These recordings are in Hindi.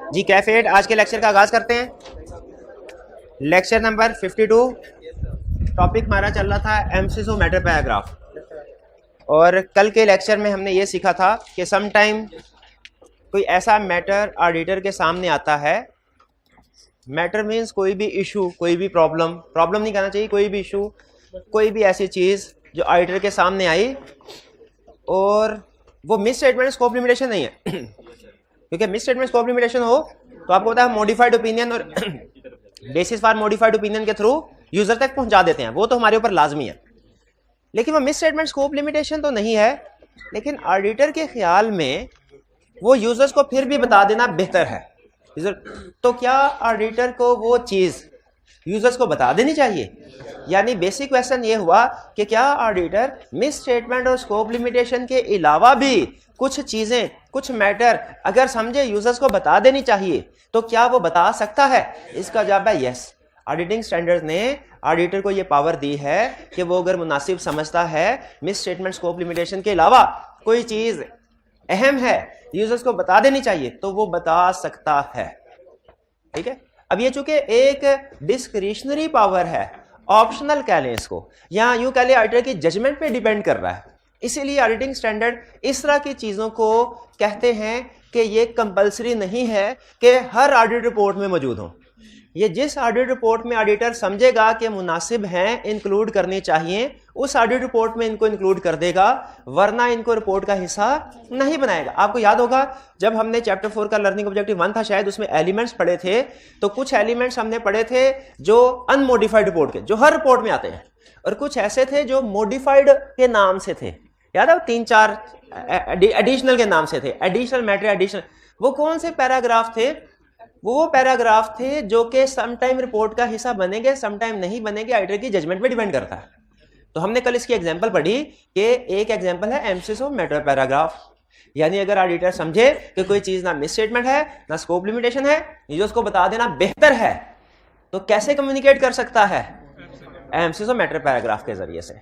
जी कैफेट, आज के लेक्चर का आगाज करते हैं। Lecture number 52। टॉपिक हमारा चल रहा था एम्फसिस ऑफ मैटर पैराग्राफ, और कल के लेक्चर में हमने ये सीखा था कि सम टाइम कोई ऐसा मैटर ऑडिटर के सामने आता है। मैटर मीन्स कोई भी इशू, कोई भी प्रॉब्लम नहीं कहना चाहिए, कोई भी इशू, कोई भी ऐसी चीज़ जो ऑडिटर के सामने आई और वो मिस स्टेटमेंट स्कोप लिमिटेशन नहीं है क्योंकि मिस स्टेटमेंट स्कोप लिमिटेशन हो तो आपको पता है मॉडिफाइड ओपिनियन और बेसिस फॉर मॉडिफाइड ओपिनियन के थ्रू यूजर तक पहुंचा देते हैं, वो तो हमारे ऊपर लाजमी है। लेकिन वो मिस स्टेटमेंट स्कोप लिमिटेशन तो नहीं है, लेकिन ऑडिटर के ख्याल में वो यूजर्स को फिर भी बता देना बेहतर है। तो क्या ऑडिटर को वो चीज़ यूजर्स को बता देनी चाहिए? यानी बेसिक क्वेश्चन ये हुआ कि क्या ऑडिटर मिस स्टेटमेंट और स्कोप लिमिटेशन के अलावा भी कुछ चीज़ें, कुछ मैटर अगर समझे यूजर्स को बता देनी चाहिए तो क्या वो बता सकता है? इसका जवाब है यस। ऑडिटिंग स्टैंडर्ड्स ने ऑडिटर को ये पावर दी है कि वो अगर मुनासिब समझता है मिस स्टेटमेंट स्कोप लिमिटेशन के अलावा कोई चीज़ अहम है, यूजर्स को बता देनी चाहिए, तो वो बता सकता है। ठीक है। अब ये चूंकि एक डिस्क्रिशनरी पावर है, ऑप्शनल कह लें इसको, या यूं कह लें ऑडिटर की जजमेंट पे डिपेंड कर रहा है, इसीलिए ऑडिटिंग स्टैंडर्ड इस तरह की चीज़ों को कहते हैं कि ये कंपलसरी नहीं है कि हर ऑडिट रिपोर्ट में मौजूद हो। ये जिस ऑडिट रिपोर्ट में ऑडिटर समझेगा कि मुनासिब हैं, इंक्लूड करनी चाहिए, उस ऑडिट रिपोर्ट में इनको इंक्लूड कर देगा, वरना इनको रिपोर्ट का हिस्सा नहीं बनाएगा। आपको याद होगा जब हमने चैप्टर 4 का लर्निंग ऑब्जेक्टिव 1 था शायद, उसमें एलिमेंट्स पढ़े थे, तो कुछ एलिमेंट्स हमने पढ़े थे जो अनमोडिफाइड रिपोर्ट के, जो हर रिपोर्ट में आते हैं, और कुछ ऐसे थे जो मोडिफाइड के नाम से थे। याद है 3-4 एडिशनल के नाम से थे, एडिशनल मैटर, एडिशनल। वो कौन से पैराग्राफ थे? वो पैराग्राफ थे जो कि सम टाइम रिपोर्ट का हिस्सा बनेंगे, सम टाइम नहीं बनेंगे, ऑडिटर की जजमेंट पे डिपेंड करता है। तो हमने कल इसकी एग्जांपल पढ़ी कि एक एग्जांपल है एम्फसिस ऑफ मैटर पैराग्राफ, यानी अगर ऑडिटर समझे कि कोई चीज ना मिस स्टेटमेंट है ना स्कोप लिमिटेशन है, ये उसको बता देना बेहतर है, तो कैसे कम्युनिकेट कर सकता है? एम्फसिस ऑफ मैटर पैराग्राफ के जरिए से।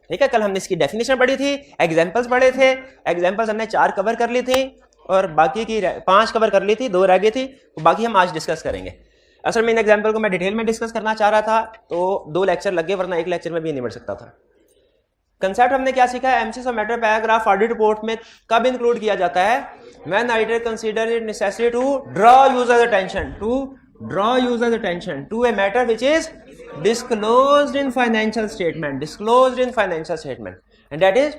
ठीक है। कल हमने इसकी डेफिनेशन पढ़ी थी, एग्जाम्पल्स पढ़े थे, एग्जाम्पल्स हमने 4 कवर कर ली थी और बाकी की 5 कवर कर ली थी, 2 रह गई थी, तो बाकी हम आज डिस्कस करेंगे। असल में इन एग्जाम्पल को मैं डिटेल में डिस्कस करना चाह रहा था तो 2 लेक्चर लग गए, वरना एक लेक्चर में भी नहीं बढ़ सकता था। कंसेप्ट हमने क्या सीखा है? Emphasis of matter paragraph audit report में कब इंक्लूड किया जाता है? When auditor consider it necessary to draw users attention to a matter which is disclosed in financial statement, and that is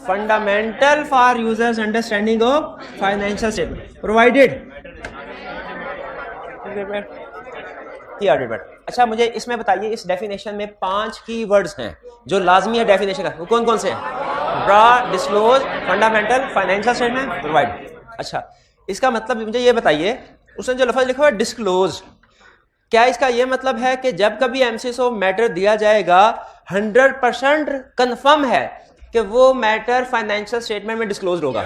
fundamental for users understanding of financial statement provided की ऑडिट। अच्छा, मुझे इसमें बताइए, इस डेफिनेशन में 5 की वर्ड्स हैं जो लाजमी है डेफिनेशन का, वो कौन कौन से हैं? Draw, disclose, fundamental, financial statement, provide. अच्छा, इसका मतलब मुझे ये बताइए, उसने जो लफ्ज लिखा हुआ है डिस्क्लोज, क्या इसका यह मतलब है कि जब कभी एम्फसिस ऑफ मैटर दिया जाएगा 100% कंफर्म है कि वो मैटर फाइनेंशियल स्टेटमेंट में डिस्क्लोज होगा?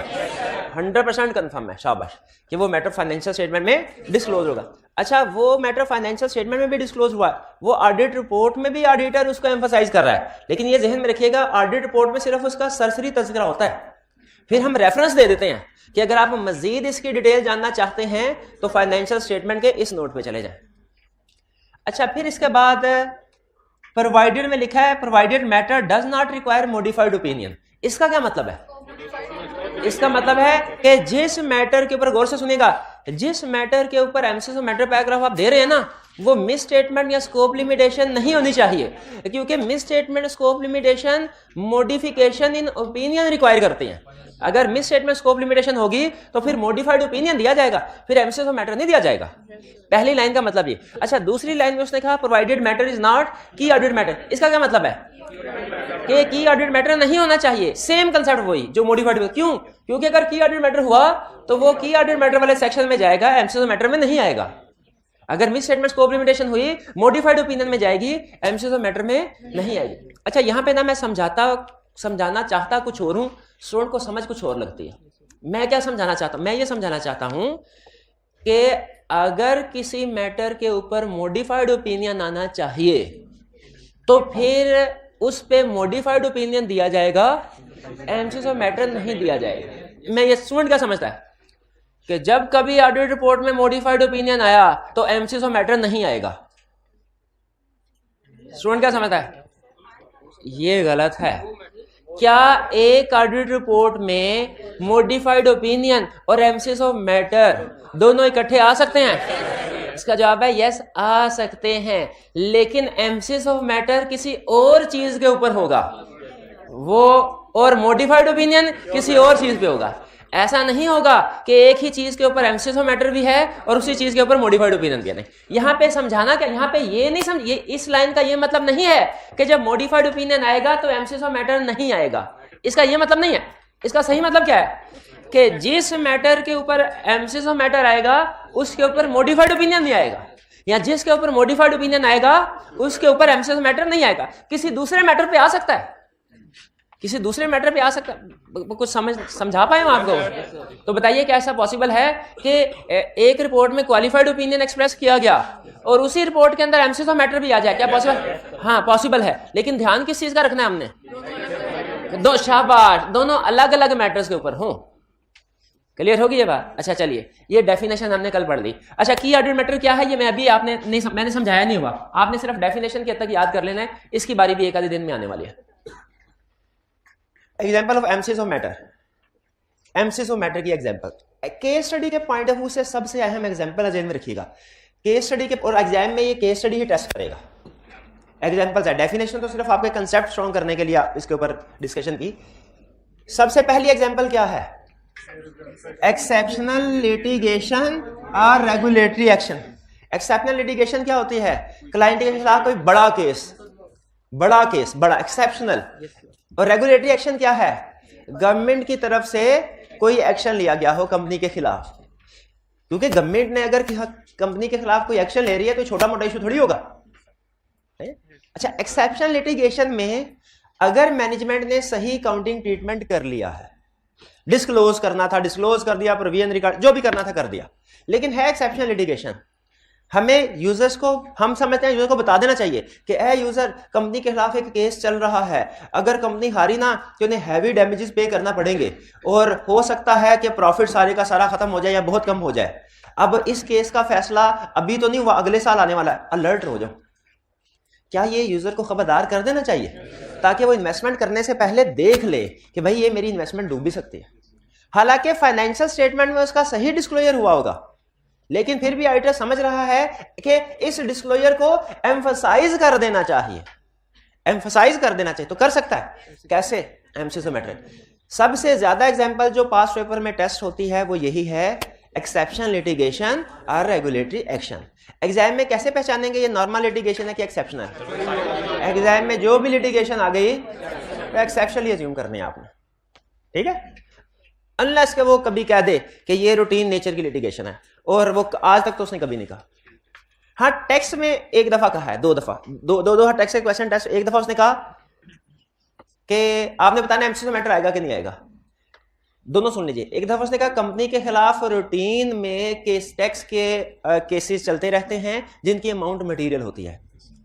100% कंफर्म है, शाबाश, कि वो मैटर फाइनेंशियल स्टेटमेंट में डिस्क्लोज होगा। अच्छा, वो मैटर फाइनेंशियल स्टेटमेंट में भी डिस्क्लोज हुआ, वो ऑडिट रिपोर्ट में भी ऑडिटर उसको एम्फसाइज कर रहा है, लेकिन ये जहन में रखिएगा ऑडिट रिपोर्ट में सिर्फ उसका सरसरी तज़किरा होता है, फिर हम रेफरेंस दे देते हैं कि अगर आप मजीद इसकी डिटेल जानना चाहते हैं तो फाइनेंशियल स्टेटमेंट के इस नोट पे चले जाएं। अच्छा, फिर इसके बाद प्रोवाइडेड में लिखा है provided matter does not require modified opinion. इसका क्या मतलब है? इसका मतलब है कि जिस मैटर के ऊपर, गौर से सुनिएगा, जिस मैटर के ऊपर एम्फसिस ऑफ मैटर पैराग्राफ आप दे रहे हैं ना, वो मिस स्टेटमेंट या स्कोप लिमिटेशन नहीं होनी चाहिए, क्योंकि miss statement scope limitation modification in opinion require करते हैं। अगर मिस स्टेटमेंट स्कोप लिमिटेशन होगी तो फिर मॉडिफाइड ओपिनियन दिया जाएगा, फिर एम्फसिस ऑफ मैटर नहीं दिया जाएगा। पहली लाइन का मतलब ये। अच्छा, दूसरी लाइन में उसने कहा प्रोवाइडेड मैटर इज नॉट की ऑडिट मैटर। इसका क्या मतलब है? कि की ऑडिट मैटर नहीं होना चाहिए। सेम कंसेप्ट वही जो मॉडिफाइड। क्यों? क्योंकि अगर की ऑडिट मैटर हुआ तो वो की ऑडिट मैटर वाले सेक्शन में जाएगा, एम्फसिस ऑफ मैटर में नहीं आएगा। अगर मिस स्टेटमेंट स्कोप लिमिटेशन हुई, मॉडिफाइड ओपिनियन में जाएगी, एम्फसिस ऑफ मैटर में नहीं आएगी। अच्छा, यहाँ पे ना मैं समझाना चाहता कुछ और हूं, स्टूडेंट को समझ कुछ और लगती है। मैं क्या समझाना चाहता हूं? मैं ये समझाना चाहता हूं कि अगर किसी मैटर के ऊपर मॉडिफाइड ओपिनियन आना चाहिए तो फिर उस पे मॉडिफाइड ओपिनियन दिया जाएगा, एम्फसिस ऑफ मैटर नहीं दिया जाएगा। मैं ये स्टूडेंट क्या समझता है? कि जब कभी ऑडिट रिपोर्ट में मॉडिफाइड ओपिनियन आया तो एमसीएस ऑफ मैटर नहीं आएगा। स्टूडेंट क्या समझता है? ये गलत है। क्या एक ऑडिट रिपोर्ट में मॉडिफाइड ओपिनियन और एमसीएस ऑफ मैटर दोनों इकट्ठे आ सकते हैं? इसका जवाब है यस, आ सकते हैं, लेकिन एमसीएस ऑफ मैटर किसी और चीज के ऊपर होगा वो, और मॉडिफाइड ओपिनियन किसी और चीज पे होगा। ऐसा नहीं होगा कि एक ही चीज के ऊपर एमसीएस ऑफ मैटर भी है और उसी चीज के ऊपर मॉडिफाइड ओपिनियन भी है। नहीं, यहाँ पे समझाना क्या, यहाँ पे ये नहीं समझ, ये इस लाइन का ये मतलब नहीं है कि जब मॉडिफाइड ओपिनियन आएगा तो एमसीएस ऑफ मैटर नहीं आएगा। इसका ये मतलब नहीं है। इसका सही मतलब क्या है कि जिस मैटर के ऊपर एमसीएस ऑफ मैटर आएगा उसके ऊपर मॉडिफाइड ओपिनियन नहीं आएगा, या जिसके ऊपर मॉडिफाइड ओपिनियन आएगा उसके ऊपर एमसीएस ऑफ मैटर नहीं आएगा। किसी दूसरे मैटर पे आ सकता है, किसी दूसरे मैटर पे आ सकता है। कुछ समझा पाए हम आपको? तो बताइए क्या ऐसा पॉसिबल है कि एक रिपोर्ट में क्वालिफाइड ओपिनियन एक्सप्रेस किया गया और उसी रिपोर्ट के अंदर एमसीएस ऑफ मैटर भी आ जाए? क्या पॉसिबल? हाँ पॉसिबल है, लेकिन ध्यान किस चीज का रखना है हमने? दो, शाबाश, दोनों अलग अलग मैटर्स के ऊपर हो। क्लियर होगी ये बात? अच्छा चलिए, ये डेफिनेशन हमने कल पढ़ ली। अच्छा, की ऑडिट मैटर क्या है ये मैं अभी आपने नहीं, मैंने समझाया नहीं हुआ, आपने सिर्फ डेफिनेशन के तक याद कर लेना है। इसकी बारी भी एक आधे दिन में आने वाली है। Example of MCS of matter. MCS of matter की एग्जाम्पल केस स्टडी के पॉइंट ऑफ व्यू से सबसे अहम एग्जाम्पल ध्यान में रखिएगा। केस स्टडी के और एग्जाम में ये केस स्टडी ही टेस्ट करेगा। एग्जाम्पल्स है, डेफिनेशन तो सिर्फ आपके कंसेप्ट स्ट्रॉन्ग करने के लिए इसके ऊपर डिस्कशन की। सबसे पहली एग्जाम्पल क्या है? एक्सेप्शनल लिटिगेशन और रेगुलेटरी एक्शन। एक्सेप्शनल लिटिगेशन क्या होती है? क्लाइंट के खिलाफ कोई बड़ा केस, बड़ा एक्सेप्शनल। और रेगुलेटरी एक्शन क्या है? गवर्नमेंट की तरफ से कोई एक्शन लिया गया हो कंपनी के खिलाफ, क्योंकि गवर्नमेंट ने अगर कंपनी के खिलाफ कोई एक्शन ले रही है तो छोटा मोटा इशू थोड़ी होगा। अच्छा, एक्सेप्शनल लिटिगेशन में अगर मैनेजमेंट ने सही काउंटिंग ट्रीटमेंट कर लिया है, डिस्क्लोज करना था डिस्क्लोज कर दिया, प्रोविजन रिकॉर्ड जो भी करना था कर दिया, लेकिन है एक्सेप्शनल लिटिगेशन, हमें यूजर्स को, हम समझते हैं यूजर को बता देना चाहिए कि ए यूजर कंपनी के खिलाफ एक केस चल रहा है, अगर कंपनी हारी ना तो उन्हें हैवी डैमेजेस पे करना पड़ेंगे और हो सकता है कि प्रॉफिट सारे का सारा खत्म हो जाए या बहुत कम हो जाए। अब इस केस का फैसला अभी तो नहीं हुआ, अगले साल आने वाला है, अलर्ट हो जाओ। क्या ये यूजर को खबरदार कर देना चाहिए ताकि वो इन्वेस्टमेंट करने से पहले देख ले कि भाई ये मेरी इन्वेस्टमेंट डूब भी सकती है। हालांकि फाइनेंशियल स्टेटमेंट में उसका सही डिस्क्लोजर हुआ होगा, लेकिन फिर भी ऑडिटर समझ रहा है कि इस डिस्क्लोजर को एम्फसाइज कर देना चाहिए, तो कर सकता है। कैसे? MCS of matter. सबसे ज्यादा एग्जांपल जो पास पेपर में टेस्ट होती है वो यही है, एक्सेप्शनल लिटिगेशन और रेगुलेटरी एक्शन। एग्जाम में कैसे पहचानेंगे ये नॉर्मल लिटिगेशन है कि एक्सेप्शनल? एग्जाम में जो भी लिटिगेशन आ गई तो एक्सेप्शनली अज्यूम करने हैं आपने, ठीक है, अनलेस के वो कभी कह दे कि ये रूटीन नेचर की लिटिगेशन है, और वो आज तक तो उसने कभी नहीं कहा। हाँ, टेक्स्ट में एक दफा कहा है, दो दफा टेक्स्ट के क्वेश्चन टेस्ट, एक दफा उसने कहा कि आपने बताना एमसीएस मैटर आएगा कि नहीं आएगा। दोनों सुन लीजिए। एक दफा उसने कहा कंपनी के खिलाफ रूटीन में केस टैक्स के केसेस चलते रहते हैं जिनकी अमाउंट मटेरियल होती है,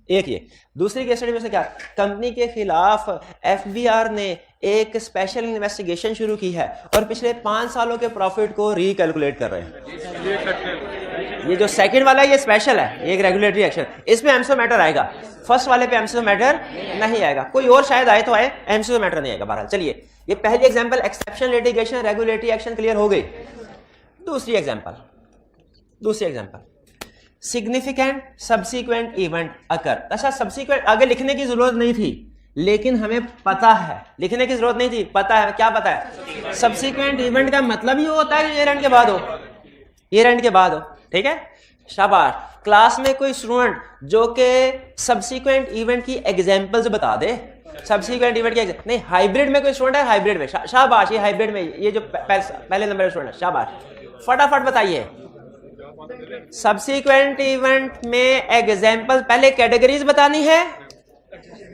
एक ये। दूसरी केस स्टडी में से क्या, कंपनी के खिलाफ एफबीआर ने एक स्पेशल इन्वेस्टिगेशन शुरू की है और पिछले 5 सालों के प्रॉफिट को रिकैलकुलेट कर रहे हैं। ये जो सेकंड वाला है ये स्पेशल है, एक रेगुलेटरी एक्शन, इसमें एमसीएस मैटर आएगा। फर्स्ट वाले पे एमसीएस मैटर नहीं आएगा, कोई और शायद आए तो आए, एमसीएस मैटर नहीं आएगा। बहरहाल चलिए, ये पहली example exceptional litigation regulatory action clear हो गई। दूसरी example significant subsequent event occur. अच्छा, सब्सीक्वेंट आगे लिखने की जरूरत नहीं थी, लेकिन हमें पता है, लिखने की जरूरत नहीं थी, पता है। क्या पता है? सब्सीक्वेंट इवेंट का मतलब ही होता है कि ईयर एंड के बाद हो, ईयर एंड के बाद हो, ठीक है, शाबाश। क्लास में कोई स्टूडेंट जो कि सब्सीक्वेंट इवेंट की एग्जांपल्स बता दे, सब्सीक्वेंट इवेंट की नहीं, हाइब्रिड में कोई स्टूडेंट है, हाइब्रिड में, शाबाश, ये हाइब्रिड में ये जो पहले नंबर स्टूडेंट है, शाबाश, फटाफट बताइए। सब्सीक्वेंट इवेंट में एग्जांपल, पहले कैटेगरीज बतानी है,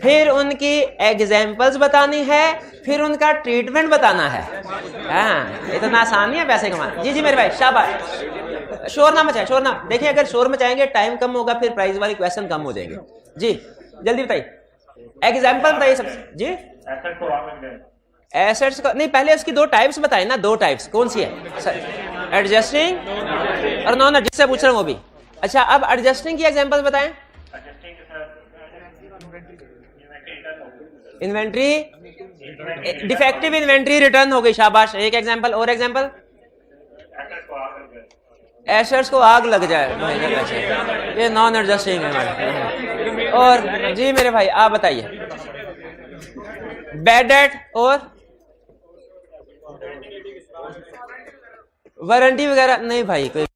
फिर उनकी एग्जांपल्स बतानी है, फिर उनका ट्रीटमेंट बताना है। हाँ, इतना आसान नहीं है पैसे कमाना। जी मेरे भाई, शाबाश। शोर ना मचाए, शोर ना, देखिए अगर शोर मचाएंगे टाइम कम होगा, फिर प्राइज वाली क्वेश्चन कम हो जाएंगे। जी जल्दी बताइए, एग्जांपल बताइए सब। जी एसेट्स का नहीं, पहले उसकी 2 टाइप्स बताइए ना, 2 टाइप्स कौन सी है? एडजस्टिंग और नॉन एडजस्टिंग से पूछ रहा हूँ वो भी। अच्छा, अब एडजस्टिंग की एग्जांपल बताएं। इन्वेंट्री डिफेक्टिव इन्वेंट्री रिटर्न हो गई, शाबाश, एक एग्जांपल। और एग्जांपल, एशर्स को आग लग जाए, ये नॉन एडजस्टिंग है हमारे। और जी मेरे भाई आप बताइए, बैड डेट और वारंटी वगैरह नहीं भाई कोई।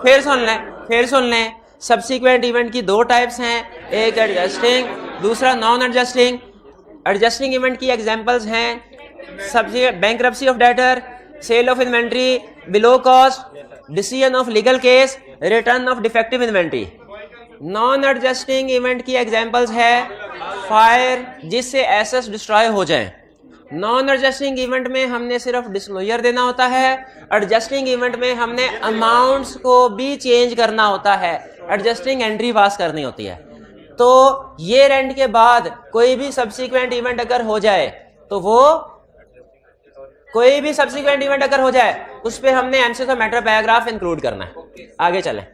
फिर सुन लें, सब्सिक्वेंट इवेंट की दो टाइप्स हैं, एक एडजस्टिंग, दूसरा नॉन एडजस्टिंग। एडजस्टिंग इवेंट की एग्जांपल्स हैं bankruptcy of debtor, sale of inventory below cost, decision of legal case, return of defective inventory. Non adjusting event की एग्जांपल्स है फायर, जिससे एसेट्स डिस्ट्रॉय हो जाएं। नॉन एडजस्टिंग इवेंट में हमने सिर्फ डिस्क्लोजर देना होता है, एडजस्टिंग इवेंट में हमने अमाउंट्स को भी चेंज करना होता है, एडजस्टिंग एंट्री पास करनी होती है। तो ईयर एंड के बाद कोई भी सब्सिक्वेंट इवेंट अगर हो जाए तो वो कोई भी सब्सिक्वेंट इवेंट अगर हो जाए उस पर हमने emphasis of matter paragraph include करना है। आगे चलें।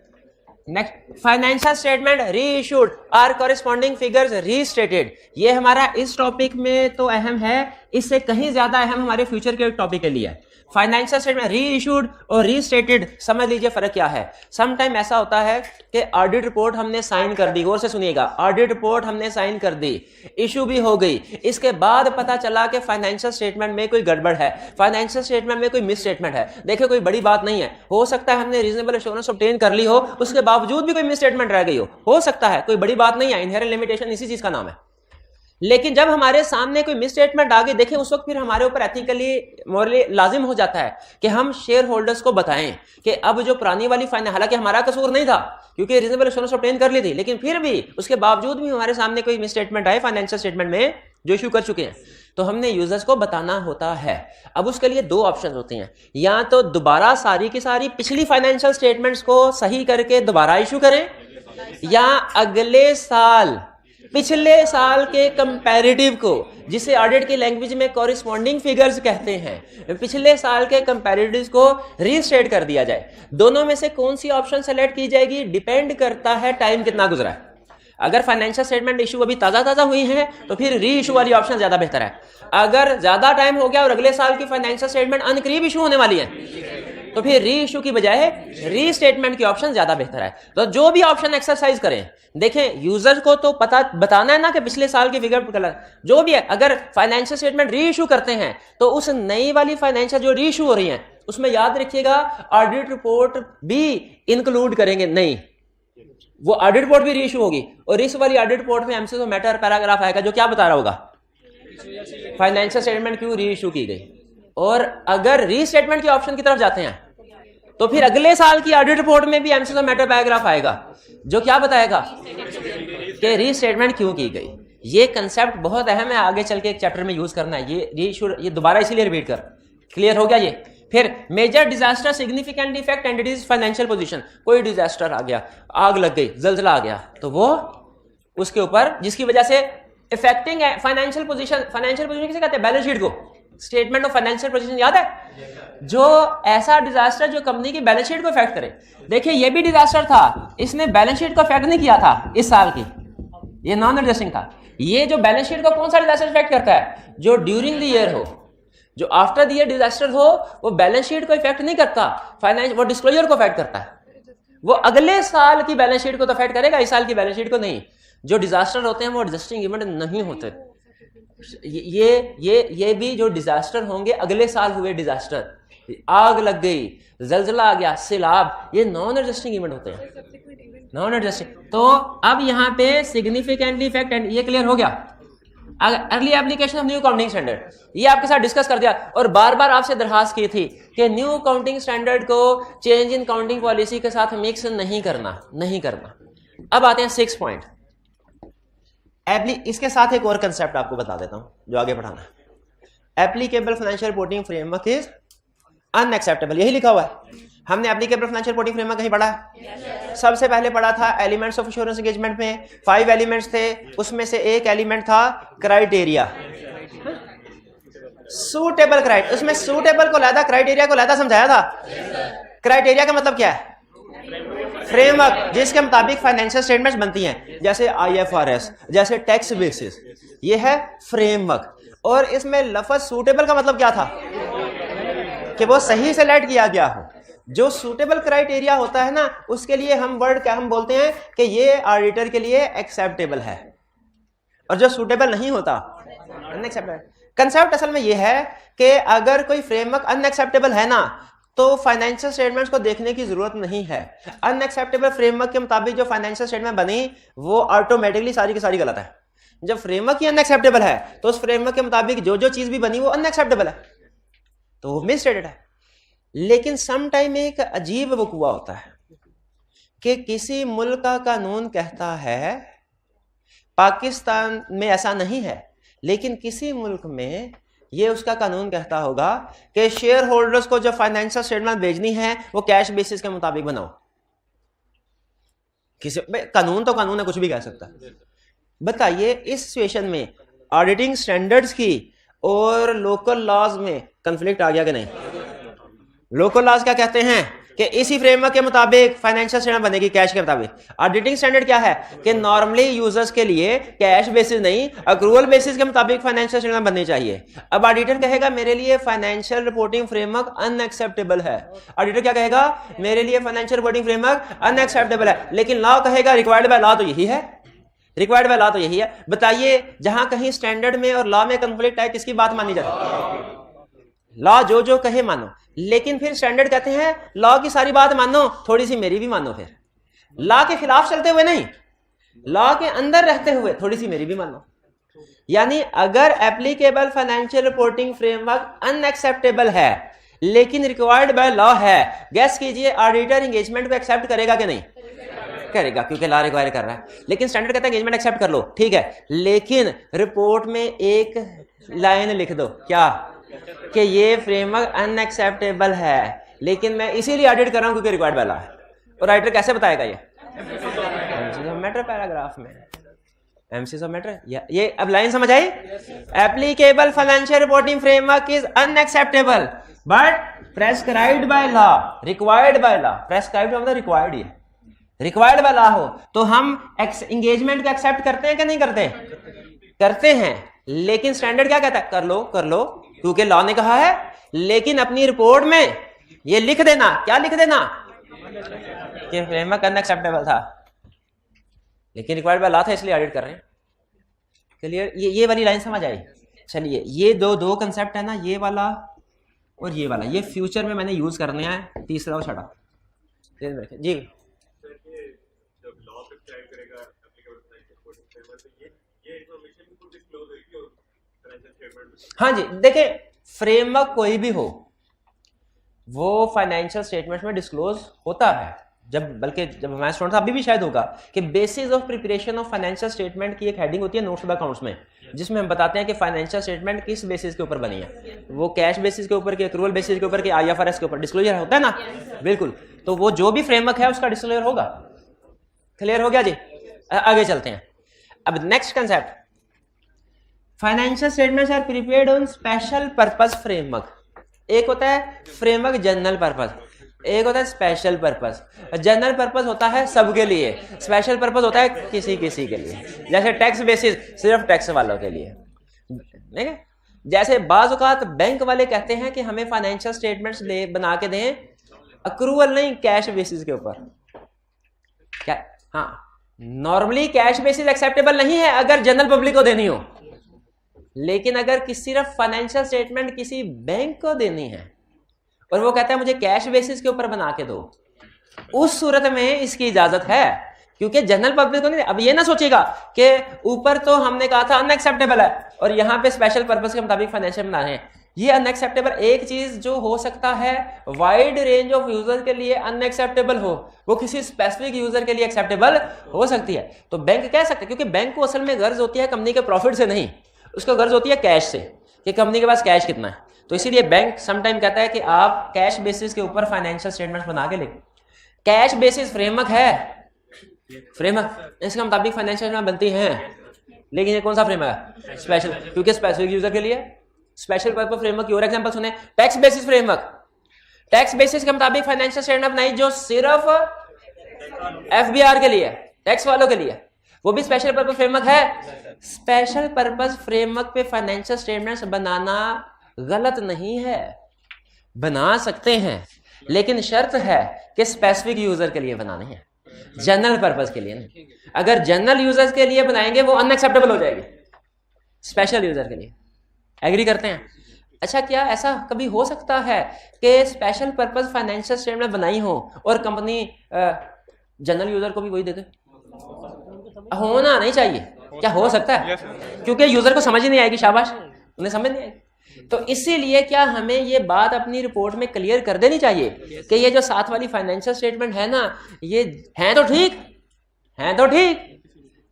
Next, financial statement reissued are corresponding figures restated. ये हमारा इस टॉपिक में तो अहम है, इससे कहीं ज्यादा अहम हमारे फ्यूचर के टॉपिक के लिए है। फाइनेंशियल स्टेटमेंट री इशूड और रीस्टेटेड, समझ लीजिए फर्क क्या है। सम टाइम ऐसा होता है कि ऑडिट रिपोर्ट हमने साइन कर दी, गौर से सुनिएगा, ऑडिट रिपोर्ट हमने साइन कर दी, इशू भी हो गई, इसके बाद पता चला कि फाइनेंशियल स्टेटमेंट में कोई गड़बड़ है, फाइनेंशियल स्टेटमेंट में कोई मिस स्टेटमेंट है। देखिए कोई बड़ी बात नहीं है, हो सकता है हमने रीजनेबल एश्योरेंस ऑब्टेन कर ली हो, उसके बावजूद भी कोई मिस स्टेटमेंट रह गई हो सकता है, कोई बड़ी बात नहीं है, इनहेरेंट लिमिटेशन इसी चीज का नाम है। लेकिन जब हमारे सामने कोई मिस स्टेटमेंट आ गई, देखिए उस वक्त फिर हमारे ऊपर एथिकली मोरली लाजिम हो जाता है कि हम शेयर होल्डर्स को बताएं कि अब जो पुरानी वाली फाइनेंस, हालांकि हमारा कसूर नहीं था क्योंकि रीजनेबल एश्योरेंस ऑब्टेन कर ली थी, लेकिन फिर भी उसके बावजूद भी हमारे सामने कोई मिस स्टेटमेंट आए फाइनेंशियल स्टेटमेंट में जो इशू कर चुके हैं, तो हमने यूजर्स को बताना होता है। अब उसके लिए दो ऑप्शन होते हैं, या तो दोबारा सारी की सारी पिछली फाइनेंशियल स्टेटमेंट्स को सही करके दोबारा इशू करें, या अगले साल पिछले साल के कंपैरेटिव को, जिसे ऑडिट की लैंग्वेज में कॉरेस्पॉन्डिंग फिगर्स कहते हैं, पिछले साल के कंपैरेटिव्स को रीस्टेट कर दिया जाए। दोनों में से कौन सी ऑप्शन सेलेक्ट की जाएगी डिपेंड करता है टाइम कितना गुजरा है। अगर फाइनेंशियल स्टेटमेंट इशू अभी ताजा हुई है तो फिर री इशू वाली ऑप्शन ज्यादा बेहतर है। अगर ज्यादा टाइम हो गया और अगले साल की फाइनेंशियल स्टेटमेंट अनकरीब इशू होने वाली है तो फिर री इशू की बजाय री स्टेटमेंट की ऑप्शन ज्यादा बेहतर है। तो जो भी ऑप्शन एक्सरसाइज करें, देखें यूजर को तो पता बताना है ना कि पिछले साल की फिगर गलत जो भी है। अगर फाइनेंशियल स्टेटमेंट री इशू करते हैं तो उस नई वाली फाइनेंशियल जो री इशू हो रही है उसमें याद रखिएगा ऑडिट रिपोर्ट भी इंक्लूड करेंगे, नहीं वो ऑडिट रिपोर्ट भी री इशू होगी और इस वाली ऑडिट रिपोर्ट में एमसीएस ऑफ मैटर पैराग्राफ आएगा जो क्या बता रहा होगा फाइनेंशियल स्टेटमेंट क्यों री इशू की गई। और अगर री स्टेटमेंट के ऑप्शन की तरफ जाते हैं तो फिर अगले साल की ऑडिट रिपोर्ट में भी एमसीएस ऑफ मैटर पैराग्राफ आएगा जो क्या बताएगा कि री स्टेटमेंट क्यों की गई। ये कंसेप्ट बहुत अहम है, आगे चल के एक चैप्टर में यूज करना है। ये दोबारा इसीलिए रिपीट कर, क्लियर हो गया ये। फिर major disaster significant effect and it is financial position, कोई डिजास्टर आ गया, आग लग गई, जलजला आ गया, तो वो उसके ऊपर जिसकी वजह से इफेक्टिंग है फाइनेंशियल पोजीशन। फाइनेंशियल पोजीशन किसे कहते हैं? बैलेंस शीट को, स्टेटमेंट ऑफ फाइनेंशियल पोजीशन याद है? जो ऐसा डिजास्टर जो कंपनी की बैलेंस शीट को इफेक्ट करे। देखिए ये भी डिजास्टर था, इसने बैलेंस शीट को इफेक्ट नहीं किया था इस साल की, ये नॉन एडजस्टिंग था। ये जो बैलेंस शीट को कौन सा डिजास्टर इफेक्ट करता है? जो ड्यूरिंग द ईयर हो, जो आफ्टर द ईयर डिजास्टर हो, वो बैलेंस शीट को इफेक्ट नहीं करता, फाइनेंस वो डिस्क्लोजर को इफेक्ट करता है। वो अगले साल की बैलेंस शीट को तो इफेक्ट करेगा, इस साल की बैलेंस शीट को नहीं। जो डिजास्टर होते हैं वो एडजस्टिंग इवेंट नहीं होते। ये भी जो डिजास्टर होंगे अगले साल हुए डिजास्टर, आग लग गई, जलजला आ गया, सैलाब, ये नॉन एडजस्टिंग इवेंट होते हैं, नॉन एडजस्टिंग। तो अब यहाँ पे सिग्निफिकेंटली इफेक्ट एंड ये क्लियर हो गया। Early application of new counting standard, ये आपके साथ डिस्कस कर दिया और बार बार आपसे दरखास्त की थी कि न्यू काउंटिंग स्टैंडर्ड को चेंज इन काउंटिंग पॉलिसी के साथ मिक्स नहीं करना। अब आते हैं 6 पॉइंट। इसके साथ एक और कंसेप्ट आपको बता देता हूं जो आगे पढ़ाना है। Applicable financial reporting framework is unacceptable, यही लिखा हुआ है। हमने एप्लीकेबल फाइनेंशियल रिपोर्टिंग फ्रेमवर्क कहीं पढ़ा है? सबसे पहले पढ़ा था एलिमेंट्स ऑफ इंश्योरेंस एंगेजमेंट में 5 एलिमेंट्स थे, उसमें से एक एलिमेंट था क्राइटेरिया। सूटेबल क्राइटेरिया, उसमें सूटेबल को लादा, क्राइटेरिया को लादा समझाया था। क्राइटेरिया का मतलब क्या है? फ्रेमवर्क जिसके मुताबिक फाइनेंशियल स्टेटमेंट्स बनती हैं, जैसे IFRS, जैसे टैक्स बेसिस, ये है फ्रेमवर्क। और इसमें लफ्ज सूटेबल का मतलब क्या था? कि वो सही से सेलेक्ट किया गया हो। जो सूटेबल क्राइटेरिया होता है ना, उसके लिए हम वर्ड क्या हम बोलते हैं कि ये ऑडिटर के लिए एक्सेप्टेबल है, और जो सूटेबल नहीं होता अनएक्सेप्टेबल। कंसेप्ट असल में ये है कि अगर कोई फ्रेमवर्क अनएक्सेप्टेबल है ना, तो फाइनेंशियल स्टेटमेंट्स को देखने की जरूरत नहीं है। अनएक्सेप्टेबल फ्रेमवर्क के मुताबिक जो फाइनेंशियल स्टेटमेंट बनी वो ऑटोमेटिकली सारी की सारी गलत है। जब फ्रेमवर्क ही अनएक्सेप्टेबल है तो उस फ्रेमवर्क के मुताबिक जो जो चीज भी बनी वो अनएक्सेप्टेबल है, तो वो मिसस्टेटेड है। लेकिन सम टाइम एक अजीब वक़ुआ होता है कि किसी मुल्क का कानून कहता है, पाकिस्तान में ऐसा नहीं है, लेकिन किसी मुल्क में ये उसका कानून कहता होगा कि शेयर होल्डर्स को जो फाइनेंशियल स्टेटमेंट भेजनी है वो कैश बेसिस के मुताबिक बनाओ। किसी कानून तो कानून है, कुछ भी कह सकता है। बताइए इस सिचुएशन में ऑडिटिंग स्टैंडर्ड्स की और लोकल लॉज में कॉन्फ्लिक्ट आ गया कि नहीं? लोकल लॉज क्या कहते हैं कि इसी फ्रेमवर्क के मुताबिक फाइनेंशियल स्टेटमेंट बनेगी कैश के मुताबिक। ऑडिटिंग स्टैंडर्ड क्या है कि नॉर्मली यूजर्स के लिए कैश बेसिस नहीं, अक्रूवल बेसिस के मुताबिक फाइनेंशियल स्टेटमेंट बननी चाहिए। अब ऑडिटर कहेगा मेरे लिए फाइनेंशियल रिपोर्टिंग फ्रेमवर्क अनएक्सेप्टेबल है। ऑडिटर क्या कहेगा? मेरे लिए फाइनेंशियल रिपोर्टिंग फ्रेमवर्क अनएक्सेप्टेबल है। लेकिन लॉ कहेगा रिक्वायर्ड बाय लॉ तो यही है, रिक्वायर्ड बाय लॉ तो यही है। बताइए जहां कहीं स्टैंडर्ड में और लॉ में कंफ्लिक्ट है, किसकी बात मानी जाती? लॉ जो जो कहे मानो। लेकिन फिर स्टैंडर्ड कहते हैं लॉ की सारी बात मानो, थोड़ी सी मेरी भी मानो। फिर लॉ के खिलाफ चलते हुए नहीं, लॉ के अंदर रहते हुए थोड़ी सी मेरी भी मानो। यानी अगर applicable financial reporting framework unacceptable है लेकिन रिक्वायर्ड बाय लॉ है, गैस कीजिए ऑडिटर एंगेजमेंट को एक्सेप्ट करेगा कि नहीं? करेगा, क्योंकि लॉ रिक्वायर कर रहा है। लेकिन स्टैंडर्ड कहता है एंगेजमेंट एक्सेप्ट कर लो, ठीक है, लेकिन रिपोर्ट में एक लाइन लिख दो, क्या? कि ये फ्रेमवर्क अनएक्सेप्टेबल है, लेकिन मैं इसीलिए ऑडिट कर रहा हूं क्योंकि रिक्वायर्ड बाय लॉ है। और ऑडिटर कैसे बताएगा? ये एमसीज ऑफ मैटर पैराग्राफ में, एमसीज ऑफ मैटर। ये अब लाइन समझ आई? Applicable financial reporting framework is unacceptable but prescribed by law, required by law. Prescribed मतलब रिक्वायर्ड ही है, रिक्वायर्ड बाय लॉ हो तो हम एंगेजमेंट को एक्सेप्ट करते हैं कि नहीं करते? करते हैं। लेकिन स्टैंडर्ड क्या कहता है? कर लो कर लो, क्योंकि लॉ ने कहा है। लेकिन अपनी रिपोर्ट में ये लिख देना, क्या लिख देना? कि फ्रेमवर्क अनएक्सेप्टेबल था लेकिन रिक्वायर्ड बाय लॉ था, इसलिए ऑडिट कर रहे हैं। क्लियर? ये वाली लाइन समझ आई? चलिए ये दो कंसेप्ट है ना, ये वाला और ये वाला, ये फ्यूचर में मैंने यूज करने हैं, तीसरा और छठा जी। हाँ जी, देखिए फ्रेमवर्क कोई भी हो वो फाइनेंशियल स्टेटमेंट्स में डिस्क्लोज होता है। बल्कि जब हमारा स्टूडेंट था, अभी भी शायद होगा, कि basis of preparation of financial statement की एक हेडिंग होती है नोट्स ऑफ अकाउंट्स में, जिसमें हम बताते हैं कि फाइनेंशियल स्टेटमेंट किस बेसिस के ऊपर बनी है। वो कैश बेसिस के ऊपर, के एक्रूवल बेसिस के ऊपर, के IFRS के ऊपर डिस्क्लोजर होता है ना? बिल्कुल। तो वो जो भी फ्रेमवर्क है उसका डिस्क्लोजर होगा। क्लियर हो गया जी? आगे चलते हैं। अब next concept, financial statements are prepared on special purpose framework. एक होता है फ्रेमवर्क जनरल पर्पस, एक होता है स्पेशल पर्पस। जनरल पर्पस होता है सबके लिए, स्पेशल पर्पस होता है किसी किसी के लिए। जैसे टैक्स बेसिस सिर्फ टैक्स वालों के लिए, ठीक है? जैसे बाज़ औक़ात बैंक वाले कहते हैं कि हमें फाइनेंशियल स्टेटमेंट्स बना के दें, अक्रूवल नहीं, कैश बेसिस के ऊपर। क्या? हाँ, नॉर्मली कैश बेसिस एक्सेप्टेबल नहीं है अगर जनरल पब्लिक को देनी हो, लेकिन अगर सिर्फ फाइनेंशियल स्टेटमेंट किसी बैंक को देनी है और वो कहता है मुझे कैश बेसिस के ऊपर बना के दो, उस सूरत में इसकी इजाजत है, क्योंकि जनरल पब्लिक को नहीं। अब ये ना सोचेगा कि ऊपर तो हमने कहा था अनएक्सेप्टेबल है और यहाँ पे स्पेशल पर्पस के मुताबिक फाइनेंशियल बना रहे हैं। ये अनएक्सेप्टेबल एक चीज जो हो सकता है वाइड रेंज ऑफ यूजर के लिए अनएक्सेप्टेबल हो, वो किसी स्पेसिफिक यूजर के लिए एक्सेप्टेबल हो सकती है। तो बैंक कह सकते हैं, क्योंकि बैंक को असल में गर्ज होती है कंपनी के प्रॉफिट से नहीं, उसको गर्ज होती है कैश से, कि कंपनी के पास कैश कितना है। तो इसीलिए बैंक समटाइम कहता है कि आप कैश बेसिस के ऊपर फाइनेंशियल स्टेटमेंट्स बना के लिखें। कैश बेसिस फ्रेमवर्क है, फ्रेमवर्क इसके मुताबिक फाइनेंशियल स्टेटमेंट बनती हैं, लेकिन ये कौन सा फ्रेमवर्क है? स्पेशल, क्योंकि स्पेसिफिक यूजर के लिए। स्पेशल पर्पस फ्रेमवर्क की और एग्जांपल सुने, tax basis framework. Tax basis के मुताबिक फाइनेंशियल स्टेटमेंट बनाई जो सिर्फ एफबीआर के लिए, टैक्स वालों के लिए, वो भी स्पेशल पर्पस फ्रेमवर्क है। स्पेशल पर्पस फ्रेमवर्क पे फाइनेंशियल स्टेटमेंट्स बनाना गलत नहीं है, बना सकते हैं, लेकिन शर्त है कि स्पेसिफिक यूजर के लिए बनाने हैं, जनरल पर्पस के लिए नहीं। अगर जनरल यूजर्स के लिए बनाएंगे वो अनएक्सेप्टेबल हो जाएगी, स्पेशल यूजर के लिए। एग्री करते हैं? अच्छा, क्या ऐसा कभी हो सकता है कि स्पेशल पर्पस फाइनेंशियल स्टेटमेंट बनाई हो और कंपनी जनरल यूजर को भी वही दे दे? होना नहीं चाहिए। क्या हो सकता है? क्योंकि यूजर को समझ ही नहीं आएगी, शाबाश, उन्हें समझ नहीं आएगी। तो इसीलिए क्या हमें ये बात अपनी रिपोर्ट में क्लियर कर देनी चाहिए कि ये जो साथ वाली फाइनेंशियल स्टेटमेंट है ना, ये है तो ठीक,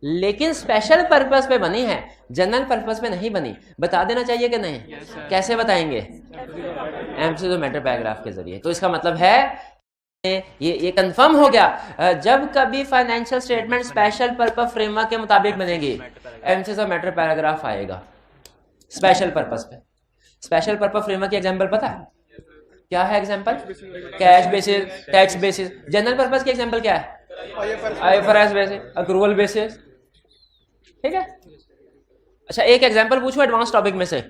लेकिन स्पेशल पर्पस पे बनी है, जनरल पर्पस पे नहीं बनी। बता देना चाहिए कि नहीं? कैसे बताएंगे? एमसीक्यू मैटर पैराग्राफ के जरिए। तो इसका मतलब है ये कंफर्म हो गया, जब कभी financial statement special purpose framework के मुताबिक बनेगी, एमसीक्यू मैटर पैराग्राफ आएगा स्पेशल पर्पस पे। स्पेशल पर्पस फ्रेमवर्क की एग्जांपल पता है क्या है? Example cash basis, tax basis. General purpose की एग्जांपल क्या है? IFRS basis, accrual basis. ठीक है। अच्छा, एक एग्जांपल पूछूं एडवांस टॉपिक में से।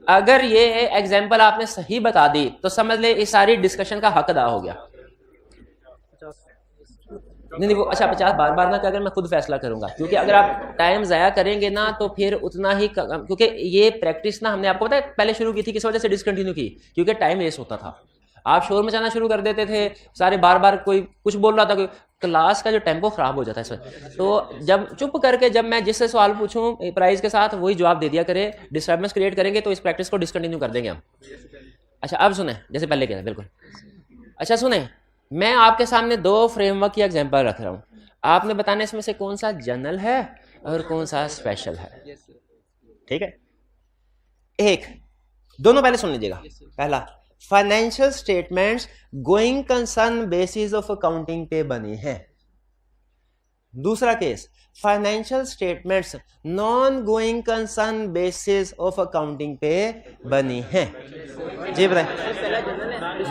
अगर ये एग्जांपल आपने सही बता दी तो समझ ले इस सारी डिस्कशन का हक अदा हो गया। नहीं वो अच्छा 50 बार ना अगर मैं खुद फैसला करूंगा, क्योंकि अगर आप टाइम जाया करेंगे ना तो फिर उतना ही, क्योंकि ये प्रैक्टिस ना हमने आपको पता है पहले शुरू की थी, किस वजह से डिसकंटिन्यू की? क्योंकि टाइम वेस्ट होता था, आप शोर मचाना शुरू कर देते थे, सारे बार कोई कुछ बोल रहा था, कोई क्लास का जो टेम्पो खराब हो जाता है इसमें। तो जब चुप करके जब मैं जिससे सवाल पूछूं प्राइज के साथ वही जवाब दे दिया करे, डिस्टर्बेंस क्रिएट करेंगे तो इस प्रैक्टिस को डिसकंटिन्यू कर देंगे हम। अच्छा अब सुने, जैसे पहले किया था बिल्कुल। अच्छा सुने, मैं आपके सामने 2 फ्रेमवर्क की एग्जांपल रख रहा हूं, आपने बताने इसमें से कौन सा जनरल है और कौन सा स्पेशल है। ठीक है, एक दोनों पहले सुन लीजिएगा। पहला, financial statements going concern basis of accounting पे बने हैं। दूसरा केस, financial statements non going concern basis of accounting पे बनी हैं। जी बताएं।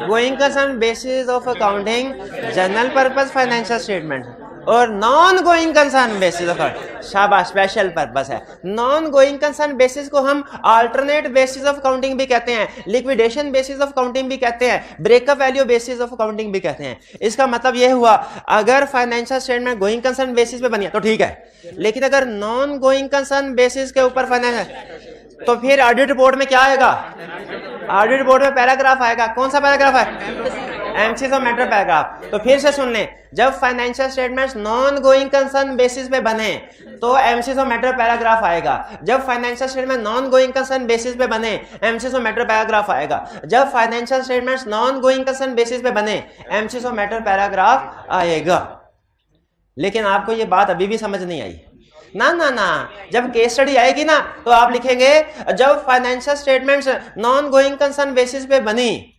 Going concern basis of accounting general purpose financial statement, और non going concern basis of, शाबाश, स्पेशल पर्पस है। नॉन गोइंग कंसर्न बेसिस को हम अल्टरनेट बेसिस ऑफ अकाउंटिंग भी कहते हैं, लिक्विडेशन बेसिस ऑफ अकाउंटिंग भी कहते हैं, breakup value basis of accounting भी कहते हैं। इसका मतलब यह हुआ, अगर financial statement going concern basis पे बनी है तो ठीक है, लेकिन अगर नॉन गोइंग कंसर्न बेसिस के ऊपर फाइनेंस, तो फिर ऑडिट रिपोर्ट में क्या आएगा? ऑडिट रिपोर्ट में पैराग्राफ आएगा। कौन सा पैराग्राफ है? MCQ matter paragraph. तो फिर से सुन लें, जब financial statements non going concern basis पे बने तो एमसीक्यू मैटर पैराग्राफ आएगा। जब financial statement non going concern basis पे बने एमसीक्यू मैटर पैराग्राफ आएगा। जब financial statements non going concern basis पे बने एमसीक्यू मैटर पैराग्राफ आएगा। लेकिन आपको ये बात अभी भी समझ नहीं आई ना, जब केस स्टडी आएगी ना तो आप लिखेंगे जब financial statements non going concern basis पे बनी